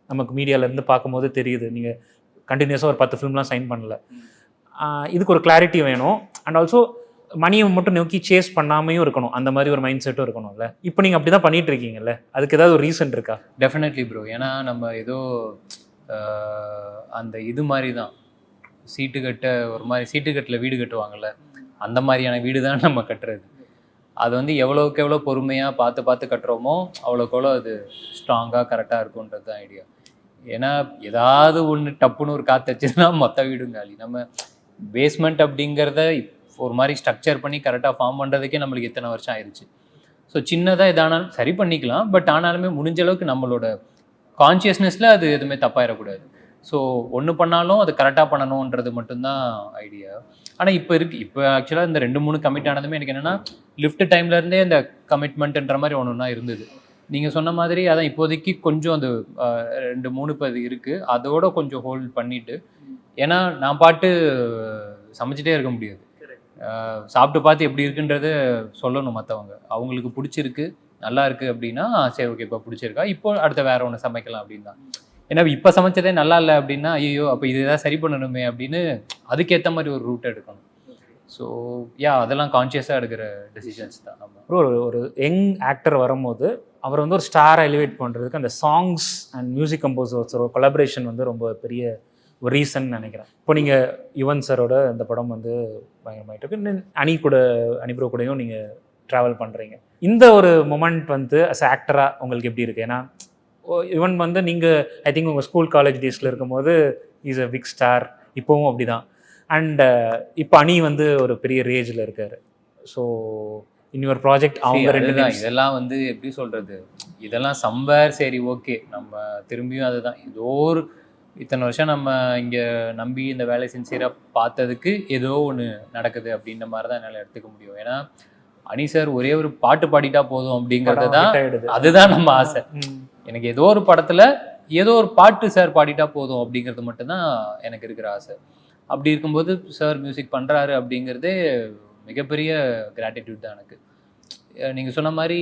நமக்கு மீடியாவிலேருந்து பார்க்கும்போது தெரியுது. நீங்கள் கண்டினியூஸாக ஒரு 10 ஃபிலிம்லாம் சைன் பண்ணல. இதுக்கு ஒரு கிளாரிட்டி வேணும். அண்ட் ஆல்சோ மணியை மட்டும் நோக்கி சேஸ் பண்ணாமையும் இருக்கணும், அந்த மாதிரி ஒரு மைண்ட் செட்டும் இருக்கணும்ல. இப்போ நீங்கள் அப்படி தான் பண்ணிட்டு இருக்கீங்கல்ல, அதுக்கு ஏதாவது ஒரு ரீசன் இருக்கா? Definitely bro. ஏன்னா நம்ம ஏதோ அந்த இது மாதிரி தான் சீட்டு கட்ட ஒரு மாதிரி சீட்டுக்கட்டில் வீடு கட்டுவாங்கள்ல, அந்த மாதிரியான வீடு தான் நம்ம கட்டுறது. அது வந்து எவ்வளோக்கு எவ்வளோ பொறுமையாக பார்த்து பார்த்து கட்டுறோமோ அவ்வளோக்கு எவ்வளோ அது ஸ்ட்ராங்காக கரெக்டாக இருக்குன்றது தான் ஐடியா. ஏன்னா ஏதாவது ஒன்று டப்புன்னு ஒரு காற்று வச்சுன்னா மொத்த வீடும் காலி. நம்ம பேஸ்மெண்ட் அப்படிங்கிறத ஒரு மாதிரி ஸ்ட்ரக்சர் பண்ணி கரெக்டாக ஃபார்ம் பண்ணுறதுக்கே நம்மளுக்கு எத்தனை வருஷம் ஆயிடுச்சு. ஸோ சின்னதாக எதானாலும் சரி பண்ணிக்கலாம், பட் ஆனாலுமே முடிஞ்ச அளவுக்கு நம்மளோட கான்ஷியஸ்னஸில் அது எதுவுமே தப்பாயிடக்கூடாது. ஸோ ஒன்று பண்ணாலும் அது கரெக்டாக பண்ணணுன்றது மட்டும்தான் ஐடியா. ஆனால் இப்போ ஆக்சுவலாக இந்த 2-3 கமிட் ஆனதுமே எனக்கு என்னென்னா லிஃப்ட் டைம்லேருந்தே இந்த கமிட்மெண்ட்டுன்ற மாதிரி ஒன்று இருந்தது. நீங்கள் சொன்ன மாதிரி அதான் இப்போதைக்கு கொஞ்சம் அது 2-3 இப்போ அது இருக்குது, அதோட கொஞ்சம் ஹோல்ட் பண்ணிவிட்டு. ஏன்னா நான் பாட்டு சமைச்சிட்டே இருக்க முடியாது, சாப்பிட்டு பார்த்து எப்படி இருக்குன்றது சொல்லணும் மற்றவங்க. அவங்களுக்கு பிடிச்சிருக்கு நல்லா இருக்குது அப்படின்னா சரி ஓகே இப்போ பிடிச்சிருக்கா, இப்போ அடுத்த வேற ஒன்று சமைக்கலாம் அப்படின்னு தான். ஏன்னா இப்போ சமைச்சதே நல்லா இல்லை அப்படின்னா ஐயோ அப்போ இது எதாவது சரி பண்ணணுமே அப்படின்னு அதுக்கேற்ற மாதிரி ஒரு ரூட் எடுக்கணும். ஸோ அதெல்லாம் கான்ஷியஸாக எடுக்கிற டெசிஷன்ஸ் தான். நம்ம ஒரு யங் ஆக்டர் வரும்போது அவர் வந்து ஒரு ஸ்டாரை எலிவேட் பண்ணுறதுக்கு அந்த சாங்ஸ் அண்ட் மியூசிக் கம்போசர்ஸோட கொலாபரேஷன் வந்து ரொம்ப பெரிய ஒரு ரீசன் நினைக்கிறேன். இப்போ நீங்கள் யுவன் சாரோட இந்த படம் வந்து பயங்கரமாயிட்டு இருக்கு, அனிப்ரோ கூடயும் நீங்கள் ட்ராவல் பண்ணுறீங்க. இந்த ஒரு மொமெண்ட் வந்து அஸ் ஆக்டராக உங்களுக்கு எப்படி இருக்குது? ஏன்னா யுவன் வந்து நீங்கள் ஐ திங்க் உங்கள் ஸ்கூல் காலேஜ் டேஸில் இருக்கும்போது இஸ் அ பிக் ஸ்டார், இப்போவும் அப்படி தான். அண்ட் இப்போ அனி வந்து ஒரு பெரிய ரேஜில் இருக்கார். ஸோ இன்னொரு ப்ராஜெக்ட் அவங்க 2 தான். இதெல்லாம் வந்து எப்படி சொல்கிறது, இதெல்லாம் சம்பேர் சரி ஓகே, நம்ம திரும்பியும் அதுதான் ஏதோ ஒரு இத்தனை வருஷம் நம்ம இங்கே நம்பி இந்த வேலையை சின்சியராக பார்த்ததுக்கு ஏதோ ஒன்று நடக்குது அப்படின்ற மாதிரி தான் என்னால் எடுத்துக்க முடியும். ஏன்னா அனி சார் ஒரே ஒரு பாட்டு பாடிட்டா போதும் அப்படிங்கிறது தான், அதுதான் நம்ம ஆசை. எனக்கு ஏதோ ஒரு படத்தில் ஏதோ ஒரு பாட்டு சார் பாடிட்டா போதும் அப்படிங்கிறது மட்டும்தான் எனக்கு இருக்கிற ஆசை. அப்படி இருக்கும்போது சார் மியூசிக் பண்ணுறாரு அப்படிங்கிறதே மிகப்பெரிய கிராட்டிடியூட் தான் எனக்கு. நீங்கள் சொன்ன மாதிரி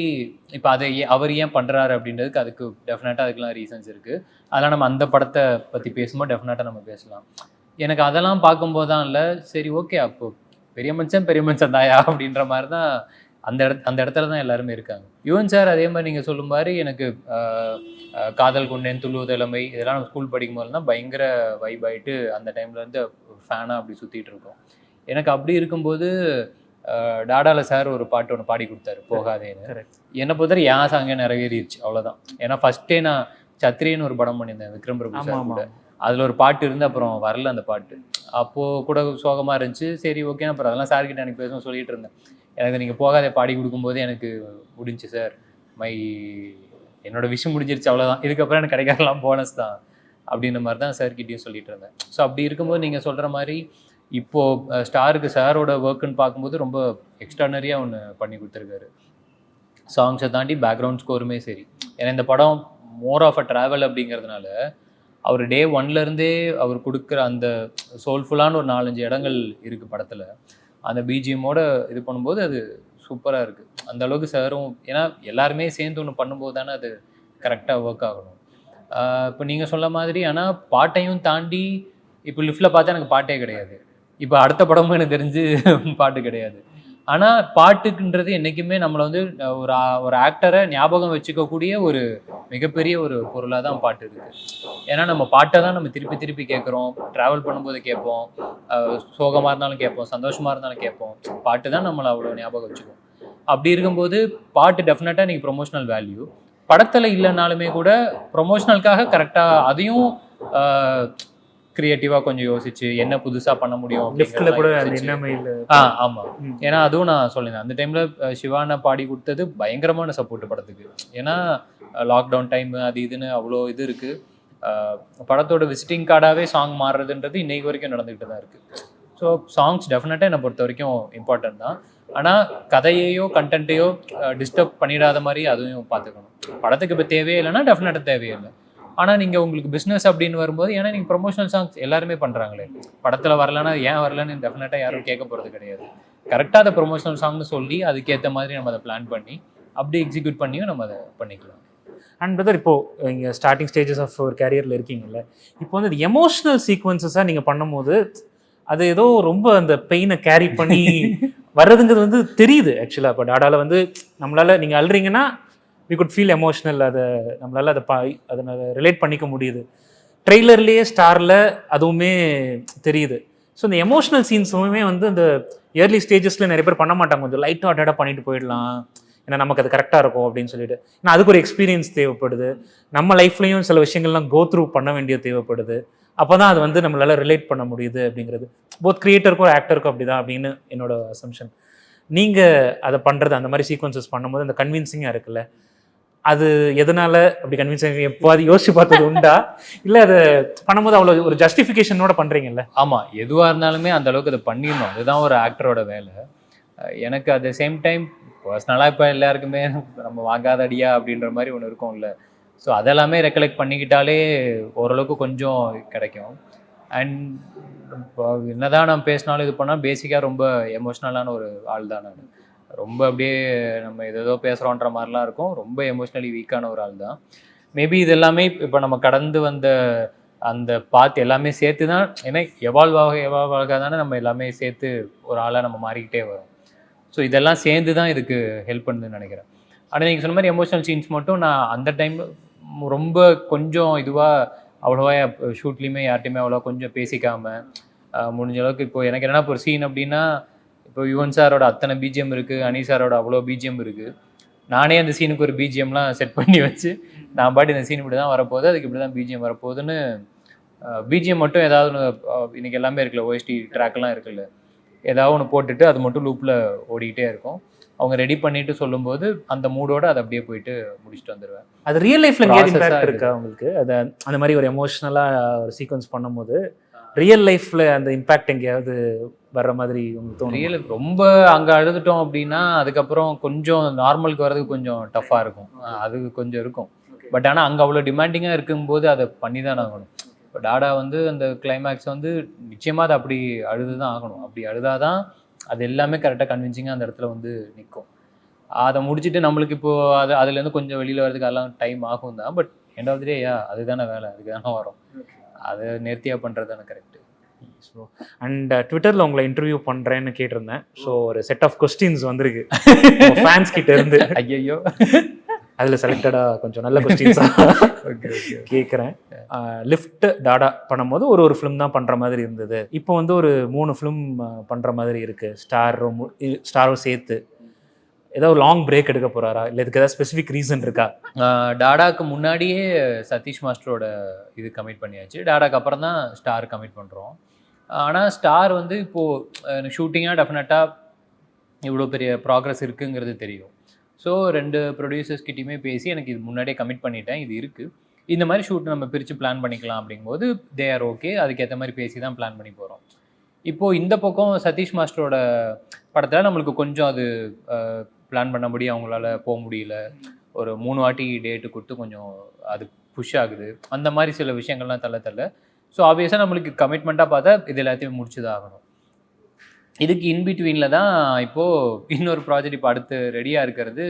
இப்போ அதை அவர் ஏன் பண்ணுறாரு அப்படின்றதுக்கு அதுக்கு டெஃபினட்டாக அதுக்கெலாம் ரீசன்ஸ் இருக்குது. அதெல்லாம் நம்ம அந்த படத்தை பற்றி பேசும்போது டெஃபினட்டாக நம்ம பேசலாம். எனக்கு அதெல்லாம் பார்க்கும்போது தான் இல்லை சரி ஓகே அப்போ பெரிய மனுஷன் தாயா அப்படின்ற மாதிரி தான் அந்த இடத்துல தான் எல்லாருமே இருக்காங்க. யுவன் சார் அதே மாதிரி நீங்கள் சொல்லும் மாதிரி எனக்கு காதல் கொண்டேன், துள்ளுவதெல்லாமை இதெல்லாம் நம்ம ஸ்கூல் படிக்கும் போது தான் பயங்கர வைப் ஆகிட்டு அந்த டைம்லேருந்து ஃபேனாக அப்படி சுற்றிட்டு இருக்கோம். எனக்கு அப்படி இருக்கும்போது டாடால சார் ஒரு பாட்டு ஒன்று பாடி கொடுத்தாரு போகாதேன்னு. என்னை பொறுத்தவரை என் சாங்கே நிறைவேறிடுச்சு அவ்வளோதான். ஏன்னா ஃபஸ்ட்டே நான் சத்ரியன்னு ஒரு படம் பண்ணியிருந்தேன் விக்ரம் பிரபு சார் கூட, அதில் ஒரு பாட்டு இருந்து அப்புறம் வரல அந்த பாட்டு. அப்போது கூட சோகமாக இருந்துச்சு. சரி ஓகே அப்புறம் அதெல்லாம் சார்கிட்ட எனக்கு பேசணும் சொல்லிட்டு இருந்தேன். எனக்கு நீங்கள் போகாதே பாடி கொடுக்கும்போது எனக்கு முடிஞ்சு சார் என்னோட விஷயம் முடிஞ்சிருச்சு அவ்வளோதான், இதுக்கப்புறம் எனக்கு கிடைக்காதெல்லாம் போனஸ் தான் அப்படின்ற மாதிரி தான் சார்கிட்டையும் சொல்லிட்டு இருந்தேன். ஸோ அப்படி இருக்கும்போது நீங்கள் சொல்கிற மாதிரி இப்போது ஸ்டாருக்கு சாரோட ஒர்க்குன்னு பார்க்கும்போது ரொம்ப எக்ஸ்ட்ரானரியாக ஒன்று பண்ணி கொடுத்துருக்காரு. சாங்ஸை தாண்டி பேக்ரவுண்ட் ஸ்கோருமே சரி. ஏன்னா இந்த படம் மோர் ஆஃப் அ ட்ராவல் அப்படிங்கிறதுனால அவர் டே 1லேருந்தே அவர் கொடுக்குற அந்த சோல்ஃபுல்லான ஒரு 4-5 இடங்கள் இருக்குது படத்தில். அந்த பிஜிஎம்மோட இது பண்ணும்போது அது சூப்பராக இருக்குது. அந்த அளவுக்கு சாரும், ஏன்னா எல்லாருமே சேர்ந்து ஒன்று பண்ணும்போது தானே அது கரெக்டாக ஒர்க் ஆகணும். இப்போ நீங்கள் சொல்ல மாதிரி ஆனால் பாட்டையும் தாண்டி இப்போ லிஃப்ட்டில் பார்த்தா எனக்கு பாட்டே கிடையாது. இப்போ அடுத்த படமும் எனக்கு தெரிஞ்சு பாட்டு கிடையாது. ஆனால் பாட்டுக்குன்றது என்றைக்குமே நம்மளை வந்து ஒரு ஆக்டரை ஞாபகம் வச்சுக்கக்கூடிய ஒரு மிகப்பெரிய ஒரு பொருளாக தான் பாட்டு இருக்குது. ஏன்னா நம்ம பாட்டை தான் நம்ம திருப்பி திருப்பி கேட்குறோம், ட்ராவல் பண்ணும்போது கேட்போம், சோகமாக இருந்தாலும் கேட்போம், சந்தோஷமாக இருந்தாலும் கேட்போம். பாட்டு தான் நம்மளை அவ்வளோ ஞாபகம் வச்சுக்குவோம். அப்படி இருக்கும்போது பாட்டு டெஃபினட்டாக இன்றைக்கி ப்ரொமோஷனல் வேல்யூ. படத்தில் இல்லைனாலுமே கூட ப்ரொமோஷனலுக்காக கரெக்டாக அதையும் கிரியேட்டிவாக கொஞ்சம் யோசிச்சு என்ன புதுசாக பண்ண முடியும் லிஃப்ட்ல கூட அந்த யோசிச்சு. எண்ணமையில் ஆமாம். ஏன்னா அதுவும் நான் சொல்லியிருந்தேன் அந்த டைமில் சிவானை பாடி கொடுத்தது பயங்கரமான சப்போர்ட் படத்துக்கு. ஏன்னா லாக்டவுன் டைம் அது இதுன்னு அவ்வளோ இது இருக்குது. படத்தோட விசிட்டிங் கார்டாகவே சாங் மாறுறதுன்றது இன்னைக்கு வரைக்கும் நடந்துக்கிட்டு தான் இருக்குது. ஸோ சாங்ஸ் டெஃபினட்டாக என்னை பொறுத்த வரைக்கும் இம்பார்ட்டன்ட் தான். ஆனால் கதையையோ கண்டென்ட்டையோ டிஸ்டர்ப் பண்ணிடாத மாதிரி அதுவும் பார்த்துக்கணும். படத்துக்கு இப்போ தேவையே இல்லைன்னா டெஃபினட்டாக தேவையில்லை. ஆனால் நீங்கள் உங்களுக்கு பிஸ்னஸ் அப்படின்னு வரும்போது, ஏன்னா நீங்கள் ப்ரொமோஷனல் சாங்ஸ் எல்லாருமே பண்ணுறாங்களே, படத்தில் வரலன்னா ஏன் வரலன்னு டெஃபினட்டாக யாரும் கேட்க போகிறது கிடையாது. கரெக்டாக அதை ப்ரொமோஷனல் சாங்னு சொல்லி அதுக்கேற்ற மாதிரி நம்ம அதை பிளான் பண்ணி அப்படி எக்ஸிக்யூட் பண்ணியும் நம்ம அதை பண்ணிக்கலாம். அண்ட் பிரதர், இப்போது இங்கே ஸ்டார்டிங் ஸ்டேஜஸ் ஆஃப் ஒரு கேரியரில் இருக்கீங்கல்ல, இப்போ வந்து அது எமோஷ்னல் சீக்வன்சஸாக நீங்கள் பண்ணும்போது அது ஏதோ ரொம்ப அந்த பெயினை கேரி பண்ணி வர்றதுங்கிறது வந்து தெரியுது. ஆக்சுவலாக இப்போ டாடாவில் வந்து நம்மளால் நீங்கள் அழுறீங்கன்னா வி குட் ஃபீல் எமோஷ்னல், அதை நம்மளால் அதை ரிலேட் பண்ணிக்க முடியுது. ட்ரெய்லர்லேயே ஸ்டாரில் அதுவுமே தெரியுது. ஸோ இந்த எமோஷ்னல் சீன்ஸுமே வந்து இந்த இயர்லி ஸ்டேஜஸில் நிறைய பேர் பண்ண மாட்டாங்க, கொஞ்சம் லைட்டாக அட்டாக பண்ணிட்டு போயிடலாம், ஏன்னா நமக்கு அது கரெக்டாக இருக்கும் அப்படின்னு சொல்லிட்டு. ஏன்னா அதுக்கு ஒரு எக்ஸ்பீரியன்ஸ் தேவைப்படுது, நம்ம லைஃப்லையும் சில விஷயங்கள்லாம் கோ த்ரூ பண்ண வேண்டியது தேவைப்படுது. அப்போ தான் அது வந்து நம்மளால் ரிலேட் பண்ண முடியுது அப்படிங்கிறது போத் கிரியேட்டருக்கும் ஆக்டருக்கும் அப்படி தான் அப்படின்னு என்னோட அசம்ஷன். நீங்கள் அதை பண்ணுறது, அந்த மாதிரி சீக்வன்சஸ் பண்ணும்போது அந்த கன்வின்சிங்காக இருக்குல்ல, அது எதனால அப்படி கன்வின்சிங் எப்போது யோசிச்சு பார்த்தது உண்டா, இல்லை அதை பண்ணும்போது அவ்வளோ ஒரு ஜஸ்டிஃபிகேஷனோட பண்ணுறீங்கல்ல? ஆமாம், எதுவாக இருந்தாலுமே அந்த அளவுக்கு அதை பண்ணிடணும், அதுதான் ஒரு ஆக்டரோட வேலை. எனக்கு அட் த சேம் டைம் பர்சனலாக இப்போ எல்லாருக்குமே நம்ம வாங்காத அடியா அப்படின்ற மாதிரி ஒன்று இருக்கும்ல. ஸோ அதெல்லாமே ரெக்கலெக்ட் பண்ணிக்கிட்டாலே ஓரளவுக்கு கொஞ்சம் கிடைக்கும். அண்ட் இப்போ என்னதான் நான் பேசினாலும் இது பண்ணால் பேசிக்காக ரொம்ப எமோஷ்னலான ஒரு ஆள் தான் நான். ரொம்ப அப்படியே நம்ம ஏதோ பேசுகிறோன்ற மாதிரிலாம் இருக்கும், ரொம்ப எமோஷ்னலி வீக்கான ஒரு ஆள் தான். மேபி இது எல்லாமே இப்போ நம்ம கடந்து வந்த அந்த பாத் எல்லாமே சேர்த்து தான், ஏன்னா எவால்வ் ஆக தானே நம்ம எல்லாமே சேர்த்து ஒரு ஆளாக நம்ம மாறிக்கிட்டே வரோம். ஸோ இதெல்லாம் சேர்ந்து தான் இதுக்கு ஹெல்ப் பண்ணுதுன்னு நினைக்கிறேன். ஆனால் நீங்கள் சொன்ன மாதிரி எமோஷனல் சீன்ஸ் மட்டும் நான் அந்த டைம் ரொம்ப கொஞ்சம் இதுவாக அவ்வளோவா ஷூட்லேயுமே யார்ட்டையுமே அவ்வளோ கொஞ்சம் பேசிக்காமல் முடிஞ்ச அளவுக்கு. இப்போ எனக்கு என்னென்னா, இப்போ ஒரு சீன் அப்படின்னா, இப்போ யுவன் சாரோட அத்தனை பிஜிஎம் இருக்குது, அனி சாரோட அவ்வளோ பிஜிஎம் இருக்குது. நானே அந்த சீனுக்கு ஒரு பிஜிஎம்லாம் செட் பண்ணி வச்சு நான் பாட்டு இந்த சீன் இப்படி தான் வரப்போகுது, அதுக்கு இப்படி தான் பிஜிஎம் வரப்போகுதுன்னு பிஜிஎம் மட்டும் ஏதாவது ஒன்று இன்றைக்கி எல்லாமே இருக்குல்ல, ஓஎஸ்டி ட்ராக்லாம் இருக்குல்ல, ஏதாவது ஒன்று போட்டுட்டு அது மட்டும் லூப்பில் ஓடிக்கிட்டே இருக்கும். அவங்க ரெடி பண்ணிட்டு சொல்லும்போது அந்த மூடோட அதை அப்படியே போயிட்டு முடிச்சுட்டு வந்துடுவேன். அது ரியல் லைஃப்ல எங்கேயாவது இம்பாக்ட் இருக்கா உங்களுக்கு? அதை அந்த மாதிரி ஒரு எமோஷ்னலாக ஒரு சீக்வன்ஸ் பண்ணும்போது ரியல் லைஃப்ல அந்த இம்பாக்ட் எங்கேயாவது வர்ற மாதிரி உங்களுக்கு தோணும்? ரியல் ரொம்ப அங்கே அழுதுட்டோம் அப்படின்னா அதுக்கப்புறம் கொஞ்சம் நார்மலுக்கு வர்றதுக்கு கொஞ்சம் டஃப்பாக இருக்கும், அது கொஞ்சம் இருக்கும். பட் ஆனால் அங்கே அவ்வளோ டிமாண்டிங்காக இருக்கும்போது அதை பண்ணி தான் ஆகணும். இப்போ டாடா வந்து அந்த கிளைமேக்ஸ் வந்து நிச்சயமாக அதை அப்படி அழுது தான் ஆகணும். அப்படி அழுதாதான் அது எல்லாமே கரெக்டாக கன்வின்சிங்காக அந்த இடத்துல வந்து நிற்கும். அதை முடிச்சுட்டு நம்மளுக்கு இப்போது அதுலேருந்து கொஞ்சம் வெளியில் வரதுக்கு அதெல்லாம் டைம் ஆகும் தான். பட் எண்ட் ஆஃப் தி டே அதுதானே வேலை, அதுக்கு தானே வரும், அதை நேர்த்தியாக பண்ணுறது தானே கரெக்டு. ஸோ அண்ட் ட்விட்டரில் உங்களை இன்டர்வியூ பண்ணுறேன்னு கேட்டிருந்தேன். ஸோ ஒரு செட் ஆஃப் கொஸ்டின்ஸ் வந்திருக்கு ஃபேன்ஸ் கிட்ட இருந்து. ஐயோ, அதில் செலக்டடாக கொஞ்சம் நல்ல கொஸ்டின்ஸாக கேட்குறேன். லிஃப்ட் டாடா பண்ணும்போது ஒரு ஃபிலிம் தான் பண்ணுற மாதிரி இருந்தது, இப்போ வந்து ஒரு 3 ஃபிலிம் பண்ணுற மாதிரி இருக்குது, ஸ்டாரும் சேர்த்து. ஏதாவது லாங் பிரேக் எடுக்க போகிறாரா, இல்லை இதுக்கு ஏதாவது ஸ்பெசிஃபிக் ரீசன் இருக்கா? டாடாக்கு முன்னாடியே சதீஷ் மாஸ்டரோட இது கமிட் பண்ணியாச்சு, டாடாக்கு அப்புறம் தான் ஸ்டார் கமிட் பண்ணுறோம். ஆனால் ஸ்டார் வந்து இப்போது ஷூட்டிங்காக டெஃபினட்டாக இவ்வளோ பெரிய ப்ராக்ரஸ் இருக்குங்கிறது தெரியும். ஸோ 2 ப்ரொடியூசர்ஸ்கிட்டையுமே பேசி எனக்கு இது முன்னாடியே கமிட் பண்ணிட்டேன், இது இருக்குது, இந்த மாதிரி ஷூட் நம்ம பிரித்து பிளான் பண்ணிக்கலாம் அப்படிங்கும்போது தே ஆர் ஓகே, அதுக்கேற்ற மாதிரி பேசி தான் பிளான் பண்ணி போகிறோம். இப்போது இந்த பக்கம் சதீஷ் மாஸ்டரோட படத்தில் நம்மளுக்கு கொஞ்சம் அது பிளான் பண்ண முடியும், அவங்களால போக முடியல, ஒரு 3 வாட்டி டேட்டு கொடுத்து கொஞ்சம் அது புஷ் ஆகுது, அந்த மாதிரி சில விஷயங்கள்லாம் தள்ள. ஸோ ஆப்வியஸாக நம்மளுக்கு கமிட்மெண்ட்டாக பார்த்தா இது எல்லாத்தையும் முடிச்சு தான் ஆகணும். இதுக்கு இன்பிட்வீனில் தான் இப்போது இன்னொரு ப்ராஜெக்ட் இப்போ அடுத்து ரெடியாக இருக்கிறது,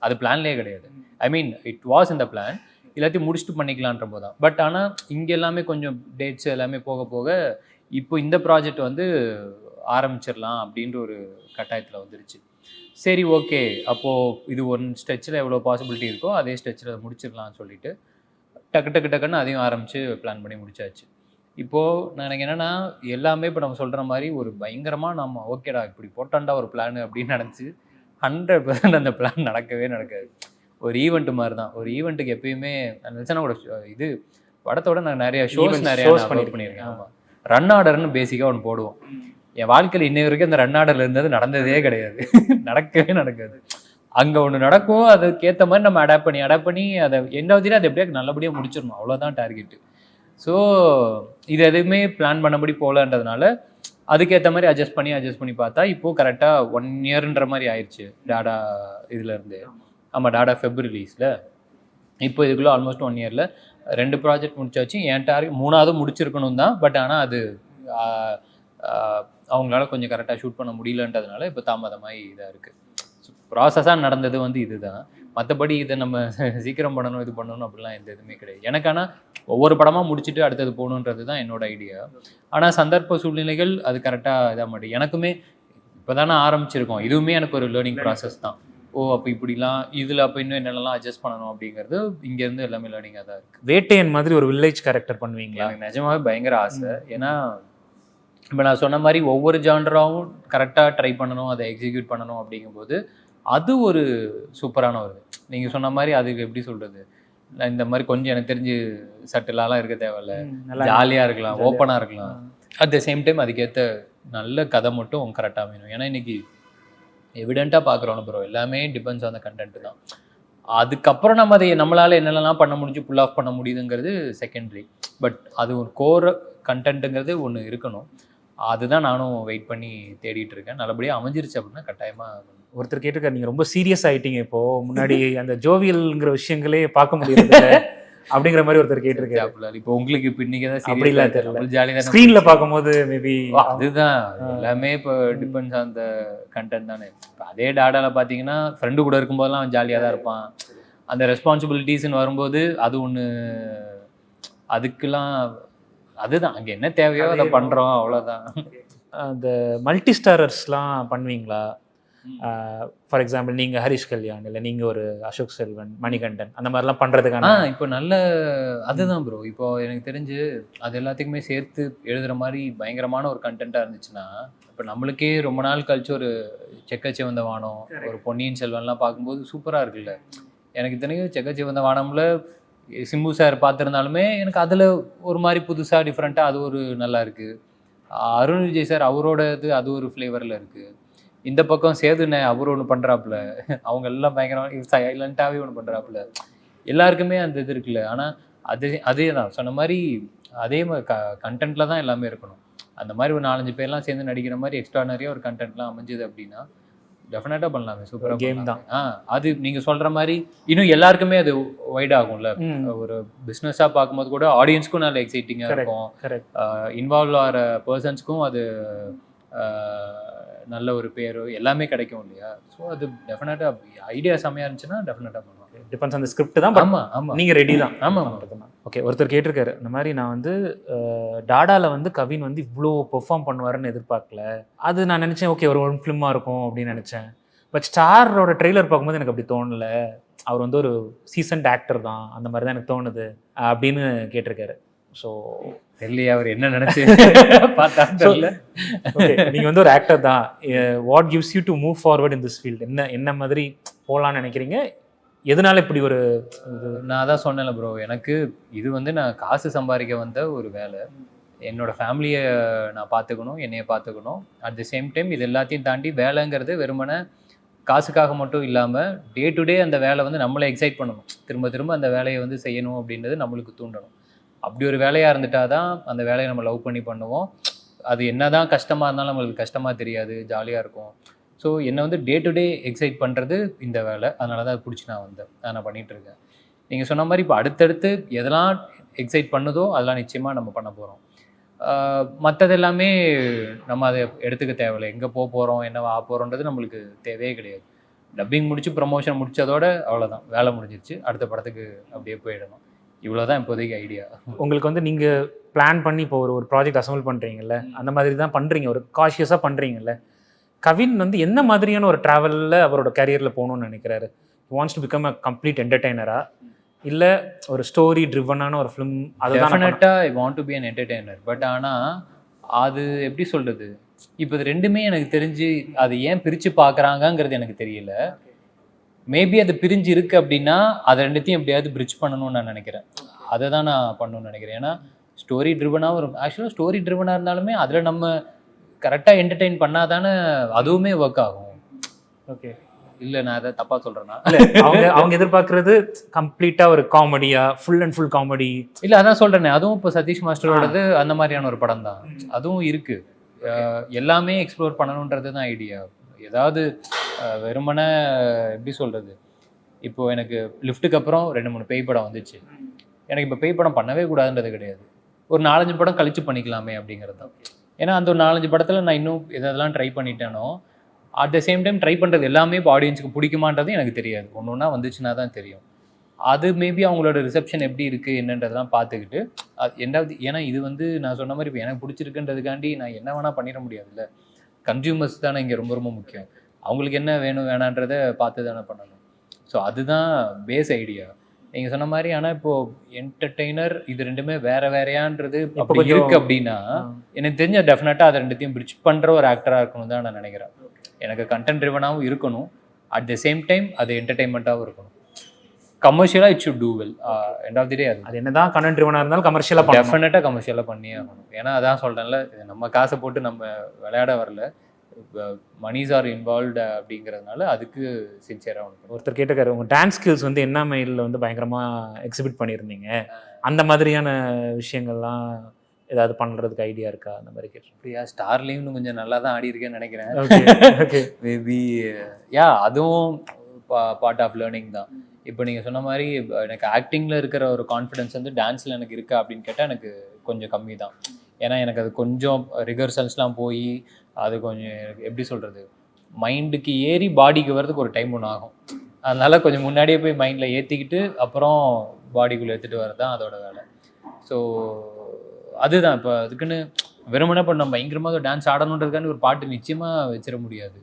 அது பிளான்லேயே கிடையாது. ஐ மீன் இட் வாஸ் இந்த பிளான், எல்லாத்தையும் முடிச்சுட்டு பண்ணிக்கலான்ற போது தான். பட் ஆனால் இங்கே எல்லாமே கொஞ்சம் டேட்ஸ் எல்லாமே போக போக இப்போ இந்த ப்ராஜெக்ட் வந்து ஆரம்பிச்சிடலாம் அப்படின்ற ஒரு கட்டாயத்தில் வந்துருச்சு. சரி ஓகே, அப்போது இது ஒன் ஸ்ட்ரெச்சில் எவ்வளோ பாசிபிலிட்டி இருக்கோ அதே ஸ்ட்ரெச்சில் முடிச்சிடலாம்னு சொல்லிட்டு டக்குன்னு அதையும் ஆரம்பித்து பிளான் பண்ணி முடிச்சாச்சு. இப்போது நான் எனக்கு என்னென்னா, எல்லாமே இப்போ நம்ம சொல்கிற மாதிரி ஒரு பயங்கரமாக நம்ம ஓகேடா இப்படி போட்டாண்டா ஒரு பிளான் அப்படின்னு நினச்சி 100% அந்த பிளான் நடக்கவே நடக்காது. ஒரு ஈவெண்ட்டு மாதிரி தான். ஒரு ஈவெண்ட்டுக்கு எப்பயுமே நினச்சேன்னா ஒரு இது படத்தோட நான் நிறைய ஷோஸ் Events, நிறைய shows பண்ணியிருக்கேன். ஆமாம், ரன் ஆர்டர்னு பேசிக்காக ஒன்று போடுவோம். என் வாழ்க்கையில் இன்னை வரைக்கும் அந்த ரன் ஆர்டர்ல இருந்தது நடந்ததே கிடையாது. நடக்கவே நடக்காது. அங்கே ஒன்று நடக்கும், அதுக்கேற்ற மாதிரி நம்ம அடாப்ட் பண்ணி அதை என்னாவதுல அது எப்படியா நல்லபடியாக முடிச்சிடணும், அவ்வளோதான் டார்கெட்டு. ஸோ இது எதுவுமே பிளான் பண்ணபடி போகலன்றதுனால அதுக்கேற்ற மாதிரி அட்ஜஸ்ட் பண்ணி பார்த்தா இப்போது கரெக்டாக 1 இயர்ன்ற மாதிரி ஆயிடுச்சு டாடா இதுலேருந்து. ஆமாம், டாடா ஃபெப் ரிலீஸில் இப்போ இதுக்குள்ளே ஆல்மோஸ்ட் 1 இயரில் 2 ப்ராஜெக்ட் முடிச்சாச்சு. என் டார்கெட் 3ஆவது முடிச்சிருக்கணும் தான். பட் ஆனால் அது அவங்களால கொஞ்சம் கரெக்டாக ஷூட் பண்ண முடியலன்றதுனால இப்போ தாமதமாகி இதாக இருக்குது. ப்ராசஸாக நடந்தது வந்து இதுதான். மற்றபடி இதை நம்ம சீக்கிரம் பண்ணணும், இது பண்ணணும் அப்படிலாம் எந்த இதுவுமே கிடையாது எனக்கு. ஆனால் ஒவ்வொரு படமாக முடிச்சுட்டு அடுத்தது போகணுன்றது தான் என்னோட ஐடியா. ஆனால் சந்தர்ப்ப சூழ்நிலைகள் அது கரெக்டாக இதாக மாட்டேன். எனக்குமே இப்போ தானே ஆரம்பிச்சிருக்கோம். இதுவுமே எனக்கு ஒரு லேர்னிங் ப்ராசஸ் தான். அப்போ இப்படிலாம் இதில் அப்போ இன்னும் என்னென்னலாம் அட்ஜஸ்ட் பண்ணணும் அப்படிங்கிறது இங்கேருந்து எல்லாமே லேர்னிங்காக தான் இருக்குது. வேட்டையன் மாதிரி ஒரு வில்லேஜ் கேரக்டர் பண்ணுவீங்களா? எனக்கு நிஜமாவே பயங்கர ஆசை. ஏன்னா இப்போ நான் சொன்ன மாதிரி ஒவ்வொரு ஜான்ராவும் கரெக்டாக ட்ரை பண்ணணும், அதை எக்ஸிக்யூட் பண்ணணும். அப்படிங்கும்போது அது ஒரு சூப்பரான ஒரு நீங்கள் சொன்ன மாதிரி அதுக்கு எப்படி சொல்கிறது, இந்த மாதிரி கொஞ்சம் எனக்கு தெரிஞ்சு சட்டிலாலாம் இருக்க தேவையில்ல, ஜாலியாக இருக்கலாம், ஓப்பனாக இருக்கலாம். அட் த சேம் டைம் அதுக்கேற்ற நல்ல கதை மட்டும் கரெக்டாக வேணும். ஏன்னா இன்னைக்கு எவிடெண்ட்டாக பார்க்குறோம் ப்ரோ, எல்லாமே டிபெண்ட்ஸ் ஆன் த கண்டென்ட் தான். அதுக்கப்புறம் நம்ம அதை நம்மளால் என்னென்னலாம் பண்ண முடிஞ்சு புல் ஆஃப் பண்ண முடியுதுங்கிறது செகண்டரி. பட் அது ஒரு கோர் கண்டென்ட்டுங்கிறது ஒன்று இருக்கணும். அதுதான் நானும் வெயிட் பண்ணி தேடிட்டு இருக்கேன். நல்லபடியாக அமைஞ்சிருச்சு அப்படின்னா கட்டாயமாக. ஒருத்தர் கேட்டிருக்காரு, நீங்கள் ரொம்ப சீரியஸ் ஆகிட்டீங்க இப்போது, முன்னாடி அந்த ஜோவியல்ங்கிற விஷயங்களே பார்க்க முடியாது அப்படிங்கிற மாதிரி ஒருத்தர் கேட்டிருக்காரு. இப்போ உங்களுக்கு இப்போ இன்னைக்கு தான் அப்படிலாம் தெரியல, ஜாலியாக ஸ்க்ரீனில் பார்க்கும்போது மேபி அதுதான் எல்லாமே இப்போ டிபெண்ட்ஸ் ஆன் த கண்டென்ட் தானே. இப்போ அதே டாடாவில் பார்த்தீங்கன்னா ஃப்ரெண்டு கூட இருக்கும்போதெல்லாம் அவன் ஜாலியாக தான் இருப்பான். அந்த ரெஸ்பான்சிபிலிட்டிஸ்ன்னு வரும்போது அது ஒன்று, அதுக்கெல்லாம் அதுதான் அங்கே என்ன தேவையோ அதை பண்ணுறோம், அவ்வளோதான். அந்த மல்டி ஸ்டாரர்ஸ்லாம் பண்ணுவீங்களா? ஃபார் எக்ஸாம்பிள் நீங்கள் ஹரிஷ் கல்யாண், இல்லை நீங்கள் ஒரு அசோக் செல்வன், மணிகண்டன், அந்த மாதிரிலாம் பண்ணுறதுக்கான இப்போ நல்ல அதுதான் ப்ரோ. இப்போ எனக்கு தெரிஞ்சு அது எல்லாத்துக்குமே சேர்த்து எழுதுகிற மாதிரி பயங்கரமான ஒரு கண்டென்ட்டாக இருந்துச்சுன்னா, இப்போ நம்மளுக்கே ரொம்ப நாள் கழிச்சு ஒரு செக்கச்சிவந்த வானம், ஒரு பொன்னியின் செல்வன்லாம் பார்க்கும்போது சூப்பராக இருக்குல்ல. எனக்கு தெரிஞ்சு செக்கச்சிவந்த வானம்ல சிம்பு சார் பார்த்துருந்தாலுமே எனக்கு அதில் ஒரு மாதிரி புதுசாக டிஃப்ரெண்ட்டாக அது ஒரு நல்லா இருக்குது. அருண் விஜய் சார் அவரோட அது ஒரு ஃப்ளேவரில் இருக்குது. இந்த பக்கம் சேதுண்ணே அவர் ஒன்று பண்ணுறாப்புல, அவங்க எல்லாம் பயங்கரமாக சைலண்ட்டாகவே ஒன்று பண்ணுறாப்புல. எல்லாருக்குமே அந்த இது இருக்குல்ல. ஆனால் அதே தான் சொன்ன மாதிரி அதே மாதிரி கண்டென்ட்டில் தான் எல்லாமே இருக்கணும். அந்த மாதிரி ஒரு 4-5 பேர்லாம் சேர்ந்து நடிக்கிற மாதிரி எக்ஸ்ட்ரானரியாக ஒரு கண்டென்ட்லாம் அமைஞ்சது அப்படின்னா டெஃபினட்டாக பண்ணலாமே. சூப்பராக கேம் தான். அது நீங்கள் சொல்கிற மாதிரி இன்னும் எல்லாருக்குமே அது வைட் ஆகும்ல. ஒரு பிஸ்னஸாக பார்க்கும்போது கூட ஆடியன்ஸ்க்கும் நல்ல எக்ஸைட்டிங்காக இருக்கும், இன்வால்வ் ஆகிற பர்சன்ஸ்க்கும் அது நல்ல ஒரு பேர் எல்லாமே கிடைக்கும் இல்லையா. ஸோ அது டெஃபினட்டாக ஐடியா செம்மையாக இருந்துச்சுன்னா டெஃபினட்டாக பண்ணுவாங்க. டிபெண்ட்ஸ் அந்த ஸ்கிரிப்ட் தான். ஆமாம், நீங்கள் ரெடி தான். ஆமாம். ஓகே, ஒருத்தர் கேட்டிருக்காரு, இந்த மாதிரி நான் வந்து டாடாவில் வந்து கவின் வந்து இவ்வளோ பெர்ஃபார்ம் பண்ணுவாருன்னு எதிர்பார்க்கல. அது நான் நினச்சேன் ஓகே ஒரு ஃபிலிமாக இருக்கும் அப்படின்னு நினச்சேன். பட் ஸ்டாரோட ட்ரெய்லர் பார்க்கும்போது எனக்கு அப்படி தோணல, அவர் வந்து ஒரு சீசன்ட் ஆக்டர் தான், அந்த மாதிரி தான் எனக்கு தோணுது அப்படின்னு கேட்டிருக்காரு. ஸோ தெரியலையே அவர் என்ன நினைச்சு பார்த்தா தெரியல. நீங்கள் வந்து ஒரு ஆக்டர் தான், what gives you to move forward in this field? என்ன மாதிரி போகலான்னு நினைக்கிறீங்க? எதனால இப்படி ஒரு நான் தான் சொன்னேன்ல ப்ரோ, எனக்கு இது வந்து நான் காசு சம்பாதிக்க வந்த ஒரு வேலை. என்னோட ஃபேமிலியை நான் பார்த்துக்கணும், என்னையை பார்த்துக்கணும். அட் தி சேம் டைம் இது எல்லாத்தையும் தாண்டி வேலைங்கிறது வெறுமனே காசுக்காக மட்டும் இல்லாமல் டே டு டே அந்த வேலை வந்து நம்மளை எக்ஸைட் பண்ணணும், திரும்ப திரும்ப அந்த வேலையை வந்து செய்யணும் அப்படின்றது நம்மளுக்கு தூண்டணும். அப்படி ஒரு வேலையாக இருந்துட்டால் தான் அந்த வேலையை நம்ம லவ் பண்ணி பண்ணுவோம். அது என்ன தான் கஷ்டமாக இருந்தாலும் நம்மளுக்கு கஷ்டமாக தெரியாது, ஜாலியாக இருக்கும். ஸோ என்னை வந்து டே டு டே எக்ஸைட் பண்ணுறது இந்த வேலை. அதனால தான் அது பிடிச்சி நான் வந்தேன், நான் பண்ணிகிட்ருக்கேன். நீங்கள் சொன்ன மாதிரி இப்போ அடுத்தடுத்து எதெல்லாம் எக்ஸைட் பண்ணுதோ அதெல்லாம் நிச்சயமாக நம்ம பண்ண போகிறோம். மற்றது எல்லாமே நம்ம அதை எடுத்துக்க தேவையில்லை. எங்கே போக போகிறோம், என்ன ஆக போகிறோன்றது நம்மளுக்கு தேவையே கிடையாது. டப்பிங் முடித்து ப்ரமோஷன் முடித்ததோட அவ்வளோதான், வேலை முடிஞ்சிருச்சு, அடுத்த படத்துக்கு அப்படியே போயிடணும். இவ்வளோதான் இப்போதைக்கு ஐடியா. உங்களுக்கு வந்து நீங்கள் பிளான் பண்ணி இப்போ ஒரு ப்ராஜெக்ட் அசம்பிள் பண்ணுறீங்கல்ல, அந்த மாதிரி தான் பண்ணுறீங்க, ஒரு காஷியஸாக பண்ணுறீங்கல்ல. கவின் வந்து என்ன மாதிரியான ஒரு ட்ராவலில் அவரோட கேரியரில் போகணும்னு நினைக்கிறாரு? He wants to become a complete என்டர்டெய்னரா, இல்லை ஒரு ஸ்டோரி ட்ரிவனான ஒரு ஃபிலிம்? டெஃபினட்டாக I want to be an entertainer. But ஆனால் அது எப்படி சொல்கிறது, இப்போ இது ரெண்டுமே எனக்கு தெரிஞ்சு அது ஏன் பிரித்து பார்க்குறாங்கங்கிறது எனக்கு தெரியல. மேபி அது பிரிஞ்சு இருக்கு அப்படின்னா அதை ரெண்டுத்தையும் எப்படியாவது பிரிட்ஜ் பண்ணணும்னு நான் நினைக்கிறேன். அதை தான் நான் பண்ணணும்னு நினைக்கிறேன். ஏன்னா ஸ்டோரி ட்ரிவனாகவும் இருக்கும். ஆக்சுவலாக ஸ்டோரி ட்ரிவனாக இருந்தாலுமே அதில் நம்ம கரெக்டாக என்டர்டெயின் பண்ணாதானே அதுவுமே ஒர்க் ஆகும். ஓகே, இல்லை நான் அதை தப்பாக சொல்கிறேன்னா அவங்க அவங்க எதிர்பார்க்கறது கம்ப்ளீட்டா ஒரு காமெடியா, ஃபுல் அண்ட் ஃபுல் காமெடி. இல்லை அதான் சொல்கிறேனே, அதுவும் இப்போ சதீஷ் மாஸ்டரோடது அந்த மாதிரியான ஒரு படம் தான். அதுவும் இருக்குது. எல்லாமே எக்ஸ்ப்ளோர் பண்ணணுன்றது தான் ஐடியா. ஏதாவது வெறுமனே எப்படி சொல்கிறது, இப்போது எனக்கு லிஃப்ட்டுக்கு அப்புறம் 2-3 பேய் படம் வந்துச்சு. எனக்கு இப்போ பேய் படம் பண்ணவே கூடாதுன்றது கிடையாது. ஒரு 4-5 படம் கழிச்சு பண்ணிக்கலாமே அப்படிங்கிறது தான். ஏன்னா அந்த ஒரு 4-5 படத்தில் நான் இன்னும் எதெல்லாம் ட்ரை பண்ணிட்டேனோ at the same time try பண்ணுறது எல்லாமே இப்போ ஆடியன்ஸுக்கு பிடிக்குமான்றது எனக்கு தெரியாது. ஒன்று ஒன்றா வந்துச்சுன்னா தான் தெரியும். அது மேபி அவங்களோட ரிசப்ஷன் எப்படி இருக்குது என்னன்றதெல்லாம் பார்த்துக்கிட்டு என்னாவது, ஏன்னா இது வந்து நான் சொன்ன மாதிரி இப்போ எனக்கு பிடிச்சிருக்குன்றதுக்காண்டி நான் என்ன வேணால் பண்ணிட முடியாதுல்ல. கன்சியூமர்ஸ் தானே இங்கே ரொம்ப ரொம்ப முக்கியம். அவங்களுக்கு என்ன வேணும் வேணான்றதை பார்த்து தானே பண்ணணும். ஸோ அதுதான் பேஸ் ஐடியா நீங்கள் சொன்ன மாதிரி. ஆனால் இப்போது என்டர்டெய்னர் இது ரெண்டுமே வேற வேறையான்றது அப்படி இருக்குது அப்படின்னா எனக்கு தெரிஞ்ச டெஃபினட்டாக அதை ரெண்டுத்தையும் பிரிட்ஜ் பண்ணுற ஒரு ஆக்டராக இருக்கணும் தான் நான் நினைக்கிறேன். எனக்கு கண்டென்ட் ட்ரிவனாகவும் இருக்கணும், அட் த சேம் டைம் அது என்டர்டெயின்மெண்ட்டாகவும் இருக்கணும். கமர்ஷியலாக it should do well. End of the day அது என்னதான் கண்டென்ட் ட்ரிவனாக இருந்தாலும் கமர்ஷியலாக டெஃபினட்டாக கமர்ஷியலாக பண்ணியே ஆகணும். ஏன்னா அதான் சொல்கிறேன்ல, நம்ம காசை போட்டு நம்ம விளையாட வரல, மணிஸ் ஆர் இன்வால்வ்டு அப்படிங்கிறதுனால அதுக்கு சின்சியராக ஒன்று. ஒருத்தர் கேட்டுக்காரு, உங்கள் டான்ஸ் ஸ்கில்ஸ் வந்து என்ன மெயிலில் வந்து பயங்கரமாக எக்ஸிபிட் பண்ணியிருந்தீங்க, அந்த மாதிரியான விஷயங்கள்லாம் ஏதாவது பண்ணுறதுக்கு ஐடியா இருக்கா அந்த மாதிரி கேட்டு? அப்படியா, ஸ்டார்லேயும் கொஞ்சம் நல்லா தான் ஆடி இருக்கேன்னு நினைக்கிறேன். ஓகே மேபி அதுவும் பார்ட் ஆஃப் லேர்னிங் தான். இப்போ நீங்கள் சொன்ன மாதிரி எனக்கு ஆக்டிங்கில் இருக்கிற ஒரு கான்ஃபிடென்ஸ் வந்து டான்ஸில் எனக்கு இருக்கா அப்படின்னு கேட்டால் எனக்கு கொஞ்சம் கம்மி தான். ஏன்னா எனக்கு அது கொஞ்சம் ரிஹர்சல்ஸ்லாம் போய் அது கொஞ்சம் எப்படி சொல்கிறது, மைண்டுக்கு ஏறி பாடிக்கு வர்றதுக்கு ஒரு டைம் ஒன்று ஆகும். அதனால் கொஞ்சம் முன்னாடியே போய் மைண்டில் ஏற்றிக்கிட்டு அப்புறம் பாடிக்குள்ளே எடுத்துகிட்டு வரது தான் அதோட வேலை. ஸோ அதுதான் இப்போ அதுக்குன்னு வெறுமனே இப்போ நம்ம பயங்கரமாக டான்ஸ் ஆடணுன்றதுக்கான ஒரு பாட்டு நிச்சயமாக வச்சிட முடியாது.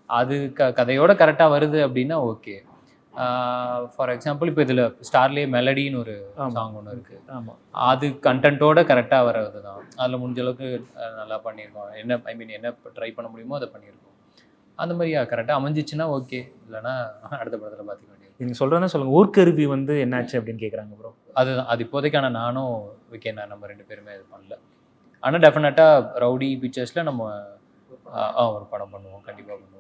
அது கதையோட கரெக்டாக வருது அப்படின்னா ஓகே. ஃபார் எக்ஸாம்பிள் இப்போ இதில் ஸ்டார்லேயே மெலடின்னு ஒரு சாங் ஒன்று இருக்குது. ஆமாம், அது கண்டென்ட்டோட கரெக்டாக வர்றது தான். அதில் முடிஞ்ச அளவுக்கு நல்லா பண்ணியிருக்கோம். என்ன என்ன ட்ரை பண்ண முடியுமோ அதை பண்ணியிருக்கோம். அந்த மாதிரி கரெக்டாக அமைஞ்சிச்சுன்னா ஓகே, இல்லைன்னா அடுத்த படத்தில் பார்த்துக்க வேண்டியது. நீங்கள் சொல்கிறதா சொல்லுங்கள். ஊர்க்கருவி வந்து என்னாச்சு அப்படின்னு கேட்குறாங்க ப்ரோ. அதுதான், அது இப்போதைக்கான நானும் விக்கேன் நம்ம 2 பேருமே இது பண்ணல. ஆனால் டெஃபினட்டாக ரவுடி பிக்சர்ஸில் நம்ம ஒரு படம் பண்ணுவோம், கண்டிப்பாக பண்ணுவோம்.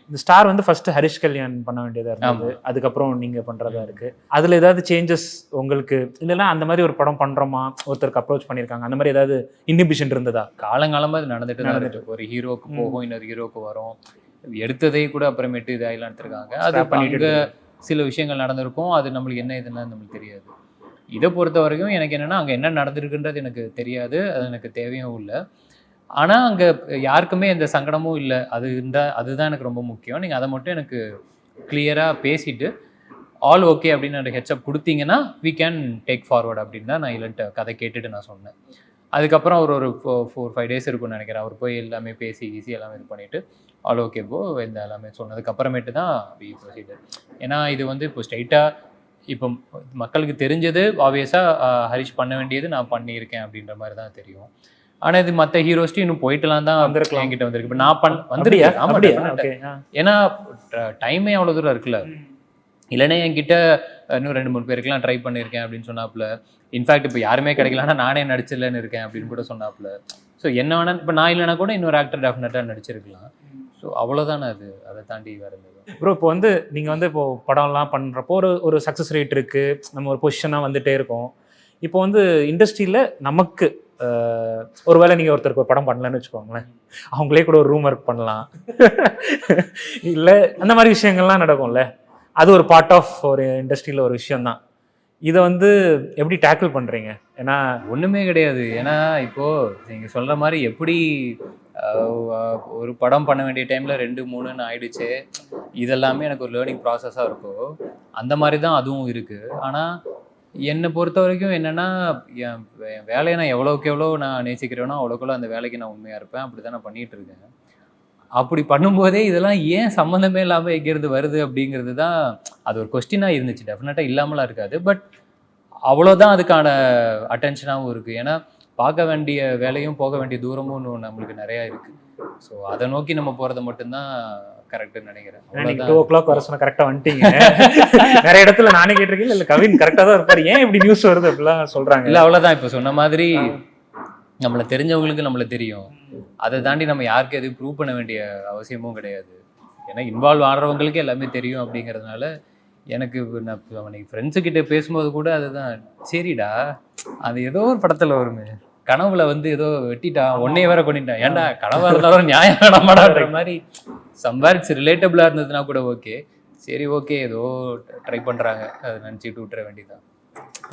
இந்த ஸ்டார் வந்து ஃபர்ஸ்ட் ஹரிஷ் கல்யாண் பண்ண வேண்டியதாக இருந்தது, அதுக்கப்புறம் நீங்கள் பண்ணுறதா இருக்குது. அதில் ஏதாவது சேஞ்சஸ் உங்களுக்கு, இல்லைன்னா அந்த மாதிரி ஒரு படம் பண்ணுறோமா, ஒருத்தருக்கு அப்ரோச் பண்ணியிருக்காங்க, அந்த மாதிரி ஏதாவது இன்ஹிபிஷன் இருந்ததா? காலங்காலமாக அது நடந்துட்டு தான் இருக்கு. ஒரு ஹீரோவுக்கு போகும், இன்னொரு ஹீரோவுக்கு வரும். எடுத்ததே கூட அப்புறமேட்டு இதாகலாம் எடுத்துருக்காங்க. அது பண்ணிட்டு சில விஷயங்கள் நடந்திருக்கும். அது நம்மளுக்கு என்ன இதுன்னு நம்மளுக்கு தெரியாது. இதை பொறுத்த வரைக்கும் எனக்கு என்னென்னா, அங்கே என்ன நடந்திருக்குன்றது எனக்கு தெரியாது, அது எனக்கு தேவையும் இல்லை. ஆனால் அங்கே யாருக்குமே எந்த சங்கடமும் இல்லை. அதுதான் எனக்கு ரொம்ப முக்கியம். நீங்கள் அதை மட்டும் எனக்கு கிளியராக பேசிட்டு ஆல் ஓகே அப்படின்னு எனக்கு ஹெட்ஸ்அப் கொடுத்தீங்கன்னா வி கேன் டேக் ஃபார்வர்ட் அப்படின்னு தான் நான் இல்லைன்ட்டு கதை கேட்டுட்டு நான் சொன்னேன். அதுக்கப்புறம் ஒரு 4-5 டேஸ் இருக்கும்னு நினைக்கிறேன். அவர் போய் எல்லாமே பேசி ஈஸி எல்லாமே இது பண்ணிவிட்டு ஆல் ஓகே போ இந்த எல்லாமே சொன்னதுக்கப்புறமேட்டு தான் வி ப்ரொசீடர். ஏன்னா இது வந்து இப்போ ஸ்ட்ரைட்டாக இப்போ மக்களுக்கு தெரிஞ்சது ஆப்வியஸாக ஹரிஷ் பண்ண வேண்டியது நான் பண்ணியிருக்கேன் அப்படின்ற மாதிரி தான் தெரியும். ஆனால் இது மற்ற ஹீரோஸ்ட்டு இன்னும் போயிட்டுலாம் தான் என்கிட்ட வந்திருக்கு. இப்போ நான் வந்துடுறியா? ஆமாம், ஏன்னா டைமே அவ்வளோ தூரம் இருக்குல்ல. இல்லைன்னா என்கிட்ட இன்னும் 2-3 பேருக்குலாம் ட்ரை பண்ணியிருக்கேன் அப்படின்னு சொன்னாப்புல. இன்ஃபேக்ட் இப்போ யாருமே கிடைக்கலன்னா நானே நடிச்சிடலன்னு இருக்கேன் அப்படின்னு கூட சொன்னாப்புல. ஸோ என்ன வேணா இப்போ நான் இல்லைனா கூட இன்னொரு ஆக்டர் டெஃபினட்டாக நடிச்சிருக்கலாம். ஸோ அவ்வளோதானே, அதை தாண்டி வேறு இருந்தது. ப்ரோ இப்போ வந்து நீங்கள் வந்து இப்போது படம்லாம் பண்ணுறப்போ ஒரு சக்ஸஸ் ரேட் இருக்குது, நம்ம ஒரு பொசிஷனாக வந்துகிட்டே இருக்கோம். இப்போ வந்து இண்டஸ்ட்ரியில் நமக்கு ஒருவேளை நீங்கள் ஒருத்தருக்கு ஒரு படம் பண்ணலன்னு வச்சுக்கோங்களேன், அவங்களே கூட ஒரு ரூம் ஒர்க் பண்ணலாம் இல்லை அந்த மாதிரி விஷயங்கள்லாம் நடக்கும்ல. அது ஒரு பார்ட் ஆஃப் ஒரு இண்டஸ்ட்ரியில் ஒரு விஷயந்தான். இதை வந்து எப்படி டேக்கிள் பண்ணுறீங்க? ஏன்னா ஒன்றுமே கிடையாது. ஏன்னா இப்போது நீங்கள் சொல்கிற மாதிரி எப்படி ஒரு படம் பண்ண வேண்டிய டைமில் 2-3ன்னு ஆயிடுச்சு, இதெல்லாமே எனக்கு ஒரு லேர்னிங் ப்ராசஸாக இருக்கும். அந்த மாதிரி தான் அதுவும் இருக்குது. ஆனால் என்னை பொறுத்த வரைக்கும் என்னென்னா, என் வேலையை நான் எவ்வளோக்கு எவ்வளோ நான் நேசிக்கிறேனோ அவ்வளோக்குள்ள அந்த வேலைக்கு நான் உண்மையாக இருப்பேன். அப்படி தான் நான் பண்ணிகிட்டு இருக்கேன். அப்படி பண்ணும்போதே இதெல்லாம் ஏன் சம்மந்தமே இல்லாமல் எங்கேருந்து வருது அப்படிங்கிறது தான் அது ஒரு கொஸ்டினாக இருந்துச்சு. டெஃபினட்டாக இல்லாமலாம் இருக்காது. பட் அவ்வளோதான் அதுக்கான அட்டென்ஷனாகவும் இருக்குது. ஏன்னா பார்க்க வேண்டிய வேலையும் போக வேண்டிய தூரமும் நம்மளுக்கு நிறையா இருக்குது. ஸோ அதை நோக்கி நம்ம போகிறத மட்டும்தான் கரெக்ட்னு நினைக்கிறேன். நீங்க அவ்வளவுதான். 2 o'clock வர சொன்ன கரெக்டா வந்துட்டீங்க. நிறைய இடத்துல நானே கேட்டிருக்கேன், இல்ல கவின் கரெக்டா தான் இருப்பாரு, ஏன் இப்படி நியூஸ் வருது அப்படிலாம் சொல்றாங்க. இல்ல அவ்வளவுதான். இப்போ சொன்ன மாதிரி நம்மளை தெரிஞ்சவங்களுக்கு நம்மள தெரியும். அதை தாண்டி நம்ம யாருக்கு எதுவும் ப்ரூவ் பண்ண வேண்டிய அவசியமும் கிடையாது. ஏன்னா இன்வால்வ் ஆடுறவங்களுக்கு எல்லாமே தெரியும் அப்படிங்கிறதுனால எனக்கு நான் அன்னைக்கு ஃப்ரெண்ட்ஸு கிட்ட பேசும்போது கூட அதுதான், சரிடா அது ஏதோ ஒரு படத்துல வருமே, கனவுல வந்து ஏதோ வெட்டிட்டான் உன்னைய வேற கொண்டுட்டான், ஏன்டா கனவா இருந்தாலும் நியாயம் வேணாமாடான்ற மாதிரி சம்பாரிச்சு ரிலேட்டபிளா இருந்ததுன்னா கூட ஓகே, சரி ஓகே ஏதோ ட்ரை பண்றாங்க அதை நினச்சிட்டு விட்டுற வேண்டியதான்.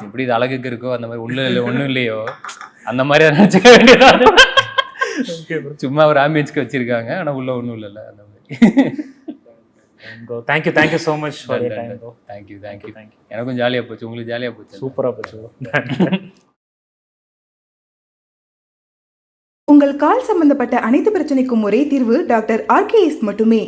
எப்படி இது அழகுக்கு இருக்கோ அந்த மாதிரி ஒன்றும் இல்லையோ அந்த மாதிரி அதை நினச்சிக்க வேண்டியதான். சும்மா ஒரு ஆம்பியன்ஸ்க்கு வச்சிருக்காங்க, ஆனா உள்ள ஒன்றும் இல்லைல்ல அந்த மாதிரி. Thank you so much for your time bro. Thank you. எனக்கும் ஜாலியா போச்சு, உங்களுக்கு ஜாலியா போச்சு. சூப்பரா போச்சு. உங்கள் கால் சம்பந்தப்பட்ட அனைத்து பிரச்சனைக்கும் ஒரே தீர்வு டாக்டர் RKS மட்டுமே.